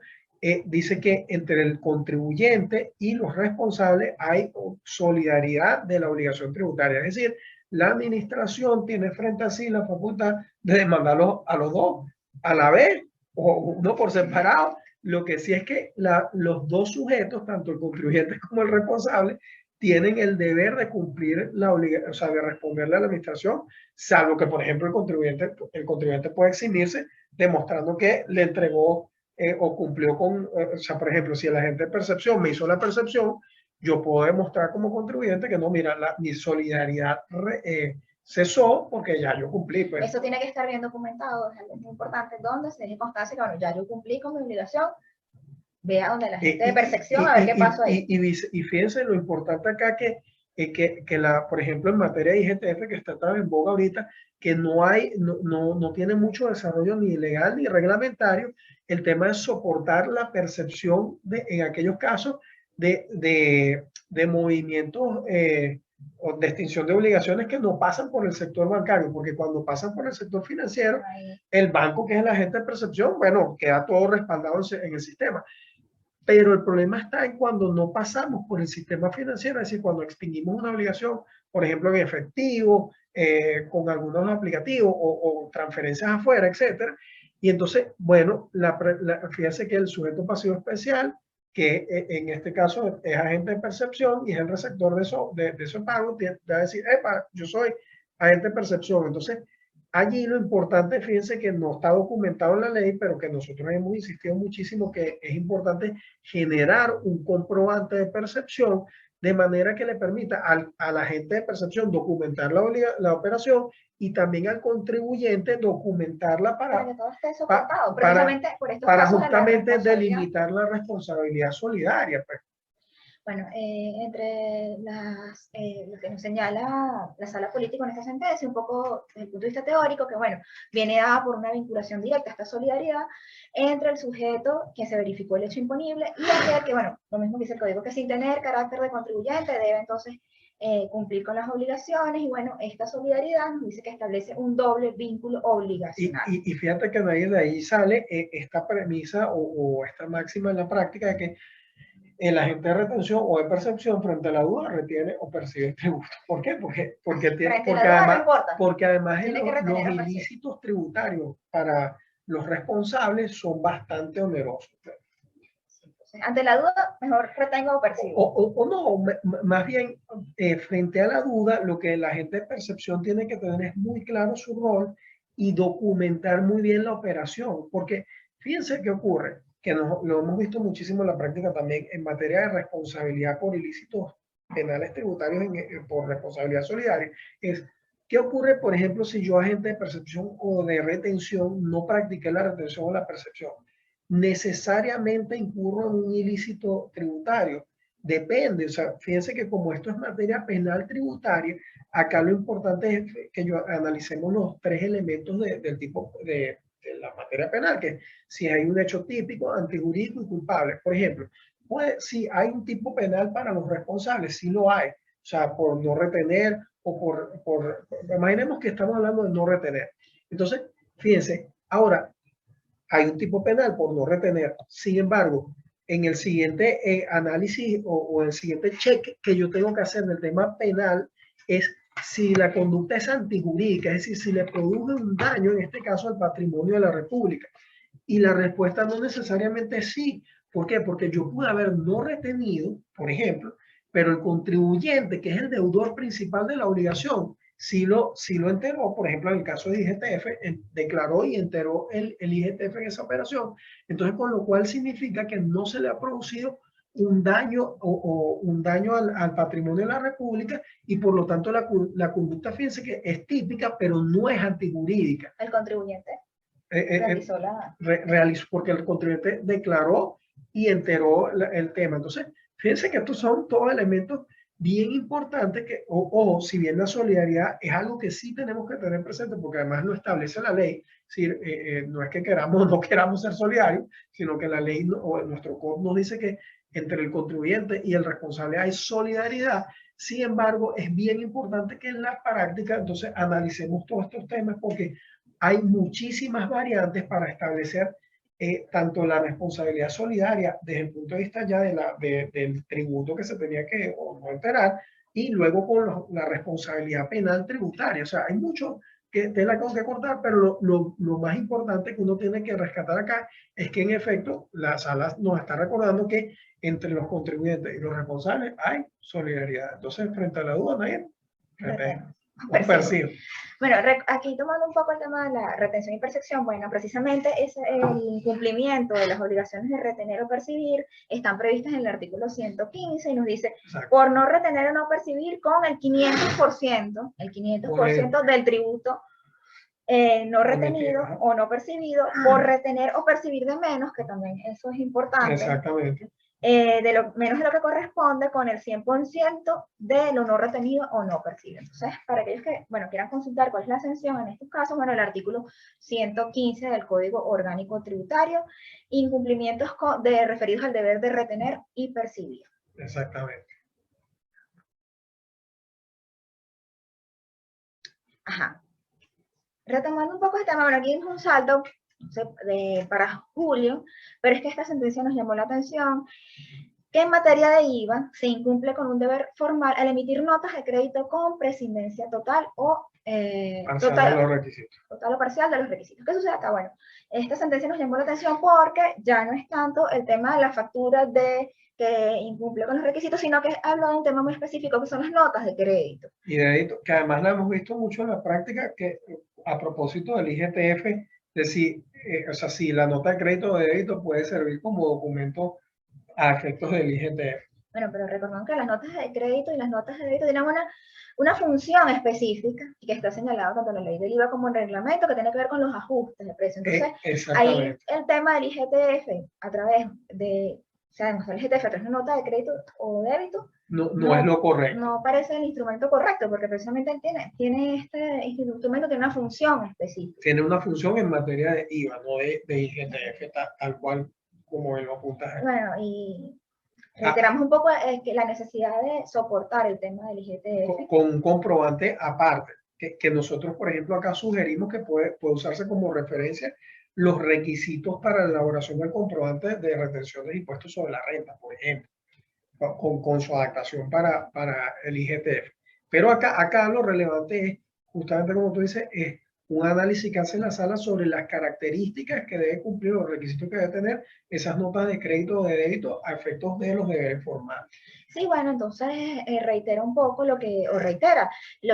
dice que entre el contribuyente y los responsables hay solidaridad de la obligación tributaria. Es decir, la administración tiene frente a sí la facultad de demandarlos a los dos a la vez o uno por separado. Lo que sí es que los dos sujetos, tanto el contribuyente como el responsable, tienen el deber de cumplir la obligación, o sea, de responderle a la administración, salvo que, por ejemplo, el contribuyente puede eximirse demostrando que le entregó o cumplió con, o sea, por ejemplo, si el agente de percepción me hizo la percepción, yo puedo demostrar como contribuyente que no, mira, mi solidaridad cesó porque ya yo cumplí. Pues. Eso tiene que estar bien documentado, es algo muy importante, donde se deje constancia que, bueno, ya yo cumplí con mi obligación, vea donde la gente de percepción, a ver qué pasó ahí. Y fíjense lo importante acá que por ejemplo, en materia de IGTF, que está tan en boga ahorita, que no tiene mucho desarrollo ni legal ni reglamentario, el tema es soportar la percepción en aquellos casos de movimientos o de extinción de obligaciones que no pasan por el sector bancario, porque cuando pasan por el sector financiero, el banco, que es el agente de percepción, bueno, queda todo respaldado en el sistema. Pero el problema está en cuando no pasamos por el sistema financiero, es decir, cuando extinguimos una obligación, por ejemplo, en efectivo, con algunos aplicativos o transferencias afuera, etcétera. Y entonces, bueno, fíjense que el sujeto pasivo especial, que en este caso es agente de percepción y es el receptor de esos pagos, va a decir, epa, yo soy agente de percepción. Entonces, allí lo importante, fíjense que no está documentado en la ley, pero que nosotros hemos insistido muchísimo que es importante generar un comprobante de percepción de manera que le permita al agente de percepción documentar la operación y también al contribuyente documentarla para que todo esté soportado, precisamente por estos para casos justamente delimitar la responsabilidad solidaria. Pues. Bueno, entre lo que nos señala la sala política en esta sentencia, un poco desde el punto de vista teórico, que bueno, viene dada por una vinculación directa, esta solidaridad entre el sujeto que se verificó el hecho imponible y aquel que, bueno, lo mismo que dice el código, que sin tener carácter de contribuyente debe entonces cumplir con las obligaciones, y bueno, esta solidaridad nos dice que establece un doble vínculo obligacional. Y fíjate que de ahí sale esta premisa o esta máxima en la práctica de que el agente de retención o de percepción frente a la duda retiene o percibe el tributo. ¿Por qué? Porque además los ilícitos tributarios para los responsables son bastante onerosos. Ante la duda, mejor retengo o percibo. O no, más bien, frente a la duda, lo que el agente de percepción tiene que tener es muy claro su rol y documentar muy bien la operación. Porque fíjense qué ocurre, que lo hemos visto muchísimo en la práctica también en materia de responsabilidad por ilícitos penales tributarios por responsabilidad solidaria. ¿Qué ocurre, por ejemplo, si yo, agente de percepción o de retención, no practiqué la retención o la percepción? Necesariamente incurro en un ilícito tributario. Depende, o sea, fíjense que como esto es materia penal tributaria, acá lo importante es que analicemos los tres elementos del tipo de la materia penal, que si hay un hecho típico, antijurídico y culpable. Por ejemplo, pues si hay un tipo penal para los responsables, sí lo hay, o sea, por no retener o imaginemos que estamos hablando de no retener. Entonces, fíjense, ahora, hay un tipo penal por no retener. Sin embargo, en el siguiente análisis o el siguiente check que yo tengo que hacer del tema penal es si la conducta es antijurídica, es decir, si le produce un daño, en este caso al patrimonio de la República. Y la respuesta no necesariamente es sí. ¿Por qué? Porque yo pude haber no retenido, por ejemplo, pero el contribuyente, que es el deudor principal de la obligación, si lo enteró, por ejemplo, en el caso de IGTF, declaró y enteró el IGTF en esa operación. Entonces, con lo cual significa que no se le ha producido un daño o un daño al patrimonio de la República y por lo tanto la conducta, fíjense que es típica, pero no es antijurídica. El contribuyente realizó realizó porque el contribuyente declaró y enteró el tema. Entonces, fíjense que estos son todos elementos bien importantes que, si bien la solidaridad es algo que sí tenemos que tener presente, porque además lo establece la ley, es decir, no es que queramos o no queramos ser solidarios, sino que la ley o nuestro código nos dice que entre el contribuyente y el responsable hay solidaridad. Sin embargo, es bien importante que en la práctica entonces analicemos todos estos temas porque hay muchísimas variantes para establecer tanto la responsabilidad solidaria desde el punto de vista ya del tributo que se tenía que o no enterar y luego con la responsabilidad penal tributaria. O sea, hay mucho que tela que cortar, pero lo más importante que uno tiene que rescatar acá es que en efecto la sala nos está recordando que entre los contribuyentes y los responsables hay solidaridad. Entonces, frente a la duda, Nair, percibo. Bueno, aquí tomando un poco el tema de la retención y percepción, bueno, precisamente es el incumplimiento de las obligaciones de retener o percibir están previstas en el artículo 115 y nos dice, exacto, por no retener o no percibir con el 500% del tributo no retenido o no percibido, por retener o percibir de menos, que también eso es importante. Exactamente. De lo menos de lo que corresponde con el 100% de lo no retenido o no percibido. Entonces, para aquellos que, bueno, quieran consultar cuál es la sanción en estos casos, bueno, el artículo 115 del Código Orgánico Tributario, incumplimientos referidos al deber de retener y percibir. Exactamente. Ajá. Retomando un poco este tema, bueno, aquí es un salto para julio, pero es que esta sentencia nos llamó la atención que en materia de IVA se incumple con un deber formal al emitir notas de crédito con prescindencia total o total de los requisitos. Total o parcial de los requisitos. ¿Qué sucede acá? Bueno, esta sentencia nos llamó la atención porque ya no es tanto el tema de la factura que incumple con los requisitos, sino que habla de un tema muy específico que son las notas de crédito. Y de crédito, que además la hemos visto mucho en la práctica, que a propósito del IGTF, decir, o sea, si la nota de crédito o de débito puede servir como documento a efectos del IGTF. Bueno, pero recordemos que las notas de crédito y las notas de débito tienen una función específica y que está señalado tanto en la ley del IVA como en el reglamento que tiene que ver con los ajustes de precio. Entonces, ahí el tema del IGTF a través de, o sea, demostrar el IGTF a través de una nota de crédito o débito, no es lo correcto. No parece el instrumento correcto, porque precisamente este instrumento tiene una función específica. Tiene una función en materia de IVA, no de IGTF, tal cual como él lo apunta. Bueno, y reiteramos un poco que la necesidad de soportar el tema del IGTF. Con un comprobante aparte, que nosotros, por ejemplo, acá sugerimos que puede usarse como referencia los requisitos para la elaboración del comprobante de retención de impuestos sobre la renta, por ejemplo, con su adaptación para el IGTF. Pero acá lo relevante es, justamente como tú dices, es un análisis que hace la sala sobre las características que debe cumplir, los requisitos que debe tener esas notas de crédito o de débito a efectos de los deberes formales. Sí, bueno, entonces reitera un poco lo que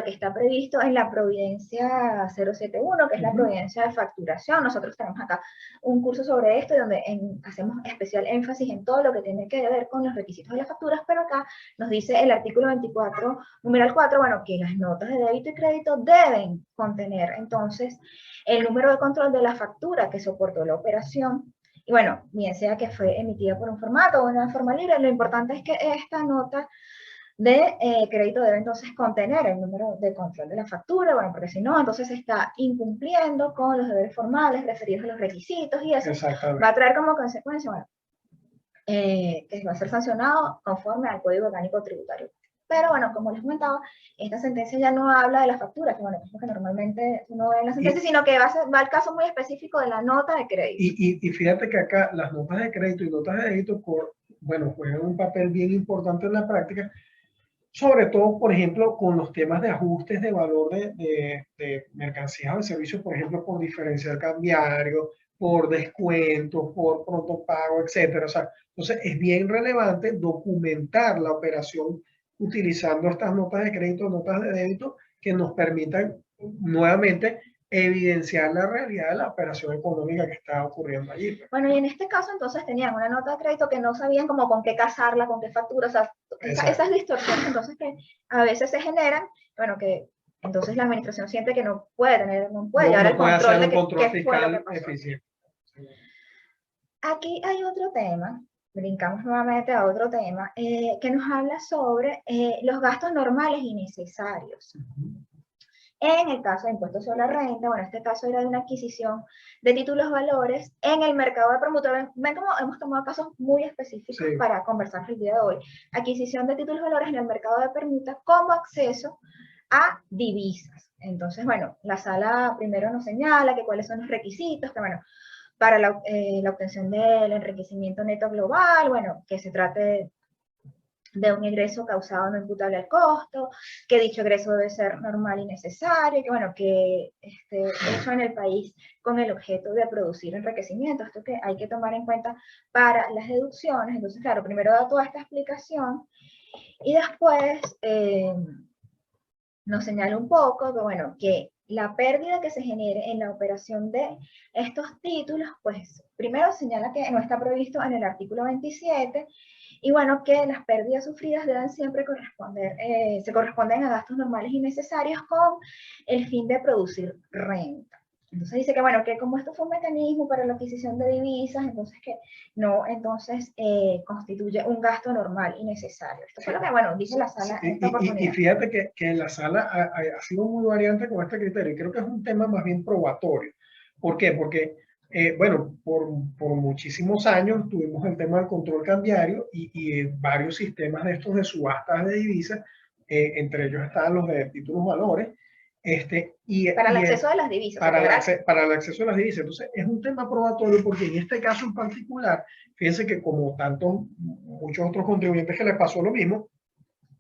está previsto en la Providencia 071, que es la Providencia de Facturación. Nosotros tenemos acá un curso sobre esto donde hacemos especial énfasis en todo lo que tiene que ver con los requisitos de las facturas, pero acá nos dice el artículo 24, numeral 4, bueno, que las notas de débito y crédito deben contener entonces el número de control de la factura que soportó la operación. Y bueno, bien sea que fue emitida por un formato o una forma libre, lo importante es que esta nota de crédito debe entonces contener el número de control de la factura, bueno, porque si no, entonces se está incumpliendo con los deberes formales referidos a los requisitos y eso va a traer como consecuencia, bueno, que va a ser sancionado conforme al Código Orgánico Tributario. Pero bueno, como les comentaba, esta sentencia ya no habla de las facturas, que bueno, es lo que normalmente uno ve en la sentencia, sino que va al caso muy específico de la nota de crédito. Y fíjate que acá las notas de crédito y notas de débito, bueno, juegan un papel bien importante en la práctica, sobre todo, por ejemplo, con los temas de ajustes de valor de mercancías o de servicios, por ejemplo, por diferencial cambiario, por descuentos, por pronto pago, etcétera. O sea, entonces es bien relevante documentar la operación utilizando estas notas de crédito, notas de débito, que nos permitan nuevamente evidenciar la realidad de la operación económica que está ocurriendo allí. Bueno, y en este caso entonces tenían una nota de crédito que no sabían como con qué casarla, con qué factura, o sea, esas distorsiones entonces que a veces se generan, bueno, que entonces la administración siente que no puede llevar el control de qué fue lo que pasó. Eficiente. Aquí hay otro tema, brincamos nuevamente a otro tema, que nos habla sobre los gastos normales y necesarios. En el caso de impuestos sobre la renta, bueno, este caso era de una adquisición de títulos valores en el mercado de permuta. Ven cómo hemos tomado casos muy específicos para conversar el día de hoy. Adquisición de títulos valores en el mercado de permuta como acceso a divisas. Entonces, bueno, la sala primero nos señala que cuáles son los requisitos, que bueno, para la obtención del enriquecimiento neto global, bueno, que se trate de un ingreso causado no imputable al costo, que dicho ingreso debe ser normal y necesario, que bueno, que esté hecho en el país con el objeto de producir enriquecimiento, esto que hay que tomar en cuenta para las deducciones. Entonces, claro, primero da toda esta explicación y después nos señala un poco que, bueno, que la pérdida que se genere en la operación de estos títulos, pues primero señala que no está previsto en el artículo 27, y bueno, que las pérdidas sufridas deben siempre se corresponden a gastos normales y necesarios con el fin de producir renta. Entonces dice que, bueno, que como esto fue un mecanismo para la adquisición de divisas, entonces que no, entonces constituye un gasto normal y necesario. Esto fue lo que, bueno, dice la sala en esta oportunidad. Y fíjate que la sala ha sido muy variante con este criterio, y creo que es un tema más bien probatorio. ¿Por qué? Porque, bueno, por muchísimos años tuvimos el tema del control cambiario y varios sistemas de estos de subastas de divisas, entre ellos estaban los de títulos valores, para el acceso de las divisas. Para el acceso a las divisas. Entonces, es un tema probatorio porque en este caso en particular, fíjense que como muchos otros contribuyentes que les pasó lo mismo,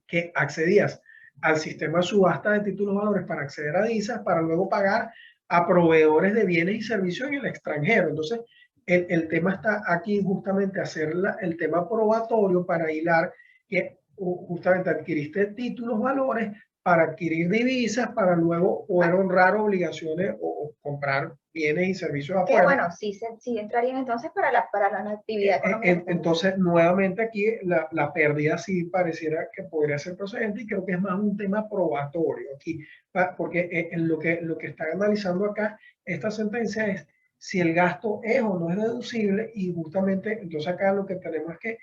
que accedías al sistema de subasta de títulos valores para acceder a divisas, para luego pagar a proveedores de bienes y servicios en el extranjero. Entonces, el tema está aquí justamente hacer el tema probatorio para hilar que justamente adquiriste títulos valores para adquirir divisas, para luego poder honrar obligaciones o comprar bienes y servicios afuera. Que bueno, sí entrarían entonces para la actividad económica. Entonces, nuevamente aquí la pérdida sí pareciera que podría ser procedente, y creo que es más un tema probatorio aquí, porque lo que está analizando acá esta sentencia es si el gasto es o no es deducible, y justamente entonces acá lo que tenemos es que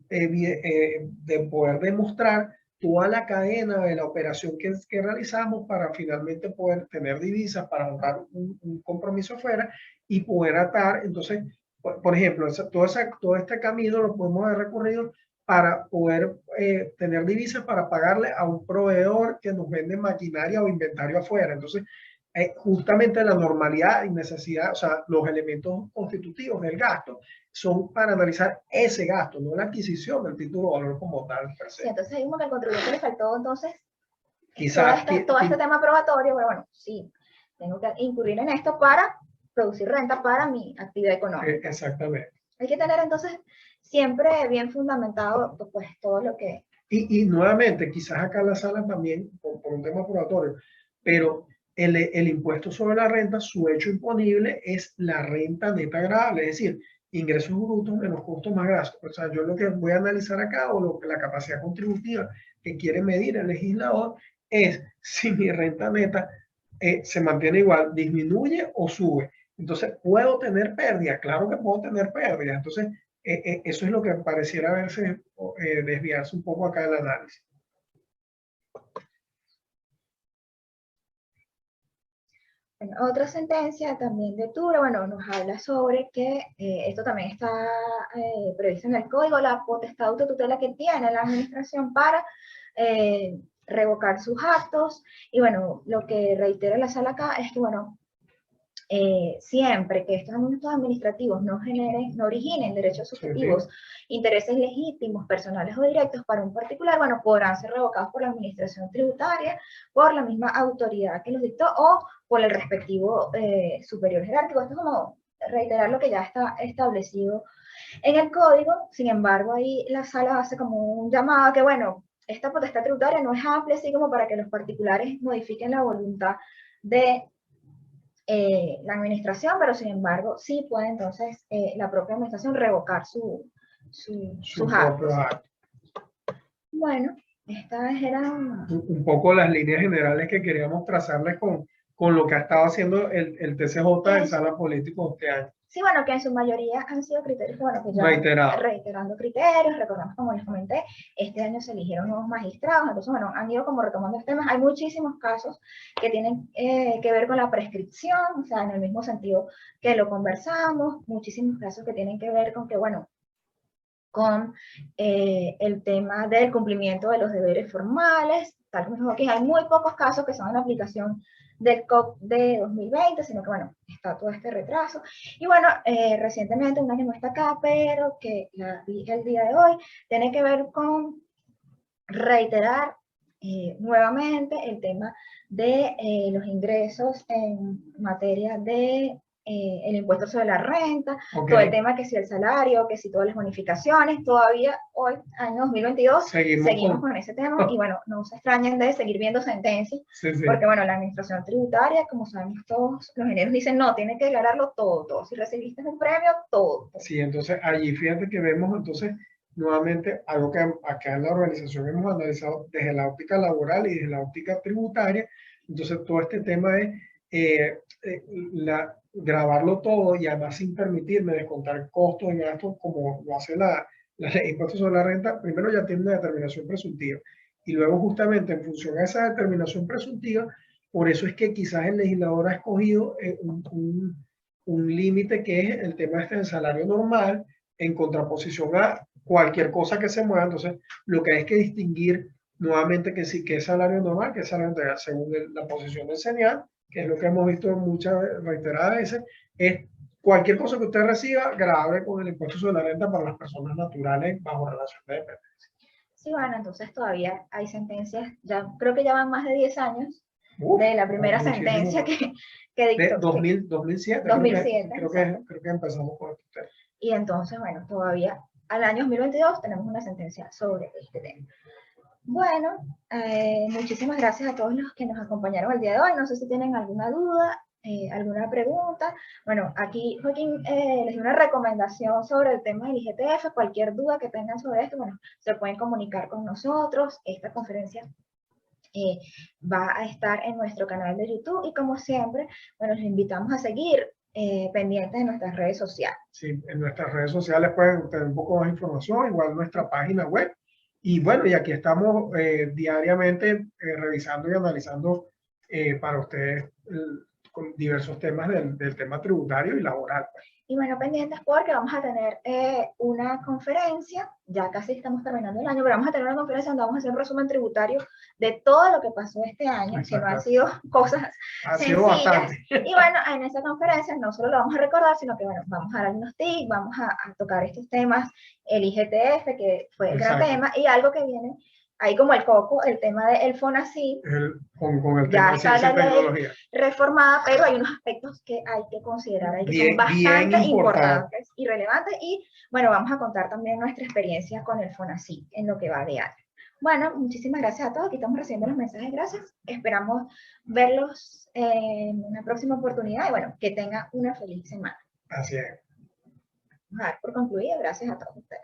de poder demostrar toda la cadena de la operación que realizamos para finalmente poder tener divisas, para honrar un compromiso afuera y poder atar. Entonces, por ejemplo, todo este camino lo podemos haber recorrido para poder tener divisas para pagarle a un proveedor que nos vende maquinaria o inventario afuera. Entonces, justamente la normalidad y necesidad, o sea, los elementos constitutivos del gasto son para analizar ese gasto, no la adquisición del título de valor como tal. Sí, entonces vimos que al contribuyente le faltó entonces quizás todo este tema probatorio, pero bueno, sí, tengo que incurrir en esto para producir renta para mi actividad económica. Exactamente. Hay que tener entonces siempre bien fundamentado pues todo lo que... Y nuevamente, quizás acá en la sala también, por un tema probatorio, pero el impuesto sobre la renta, su hecho imponible es la renta neta agradable, es decir, ingresos brutos menos costos más gastos. O sea, yo lo que voy a analizar acá, o lo que la capacidad contributiva que quiere medir el legislador, es si mi renta neta se mantiene igual, disminuye o sube. Entonces, ¿puedo tener pérdida? Claro que puedo tener pérdida. Entonces, eso es lo que pareciera verse, desviarse un poco acá del análisis. Bueno, otra sentencia también de Tura, bueno, nos habla sobre que esto también está previsto en el código, la potestad de autotutela que tiene la administración para revocar sus actos. Y bueno, lo que reitera la sala acá es que, bueno, siempre que estos actos administrativos no originen derechos subjetivos, intereses legítimos, personales o directos para un particular, bueno, podrán ser revocados por la administración tributaria, por la misma autoridad que los dictó o por el respectivo superior jerárquico. Esto es como reiterar lo que ya está establecido en el código. Sin embargo, ahí la sala hace como un llamado a que, bueno, esta potestad tributaria no es amplia, así como para que los particulares modifiquen la voluntad de la administración, pero sin embargo sí puede entonces la propia administración revocar sus actos. Bueno, estas eran un poco las líneas generales que queríamos trazarles con lo que ha estado haciendo el TCJ en sala político este año. Sí, bueno, que en su mayoría han sido criterios, bueno, que ya reiterando criterios. Recordamos, como les comenté, este año se eligieron nuevos magistrados, entonces, bueno, han ido como retomando los temas. Hay muchísimos casos que tienen que ver con la prescripción, o sea, en el mismo sentido que lo conversamos, muchísimos casos que tienen que ver con que, bueno, con el tema del cumplimiento de los deberes formales, tal como aquí hay muy pocos casos que son en aplicación del COP de 2020, sino que, bueno, está todo este retraso. Y bueno, recientemente, un año no está acá, pero que el día de hoy tiene que ver con reiterar nuevamente el tema de los ingresos en materia de el impuesto sobre la renta, todo el tema que si el salario, que si todas las bonificaciones, todavía hoy, año 2022, seguimos con ese tema. Y bueno, no se extrañen de seguir viendo sentencias, porque bueno, la administración tributaria, como sabemos todos, los ingenieros dicen, no, tiene que declararlo todo, si recibiste un premio, todo. Sí, entonces allí fíjate que vemos entonces nuevamente algo que acá en la organización hemos analizado desde la óptica laboral y desde la óptica tributaria. Entonces todo este tema es grabarlo todo y además sin permitirme descontar costos y gastos como lo hace la ley de impuestos sobre la renta. Primero ya tiene una determinación presuntiva y luego justamente en función a esa determinación presuntiva, por eso es que quizás el legislador ha escogido un límite que es el tema del salario normal en contraposición a cualquier cosa que se mueva. Entonces lo que hay que distinguir nuevamente que sí, que es salario normal, que es salario integral, según la posición del señal, que es lo que hemos visto muchas reiteradas veces, es cualquier cosa que usted reciba grave con el impuesto sobre la renta para las personas naturales bajo relación de dependencia. Sí, bueno, entonces todavía hay sentencias, ya creo que ya van más de 10 años de la primera sentencia que dictó. 2007. 2007. Creo que empezamos con este tema. Y entonces, bueno, todavía al año 2022 tenemos una sentencia sobre este tema. Bueno, muchísimas gracias a todos los que nos acompañaron el día de hoy. No sé si tienen alguna duda, alguna pregunta. Bueno, aquí Joaquín les dio una recomendación sobre el tema del IGTF. Cualquier duda que tengan sobre esto, bueno, se pueden comunicar con nosotros. Esta conferencia va a estar en nuestro canal de YouTube y como siempre, bueno, los invitamos a seguir pendientes de nuestras redes sociales. Sí, en nuestras redes sociales pueden tener un poco más información, igual nuestra página web. Y bueno, y aquí estamos diariamente revisando y analizando para ustedes con diversos temas del tema tributario y laboral. Pues. Y bueno, pendientes porque vamos a tener una conferencia, ya casi estamos terminando el año, pero vamos a tener una conferencia donde vamos a hacer un resumen tributario de todo lo que pasó este año, que no han sido cosas sencillas. Y bueno, en esa conferencia no solo lo vamos a recordar, sino que bueno, vamos a dar algunos tips, vamos a tocar estos temas, el IGTF, que fue el gran tema, y algo que viene ahí como el coco, el tema del FONACYT, con el tema de ciencia y tecnología reformada, pero hay unos aspectos que hay que considerar, que son bastante importantes y relevantes, y bueno, vamos a contar también nuestra experiencia con el FONACYT en lo que va de año. Bueno, muchísimas gracias a todos, aquí estamos recibiendo los mensajes, gracias, esperamos verlos en una próxima oportunidad, y bueno, que tengan una feliz semana. Así es. Vamos a dar por concluido, gracias a todos ustedes.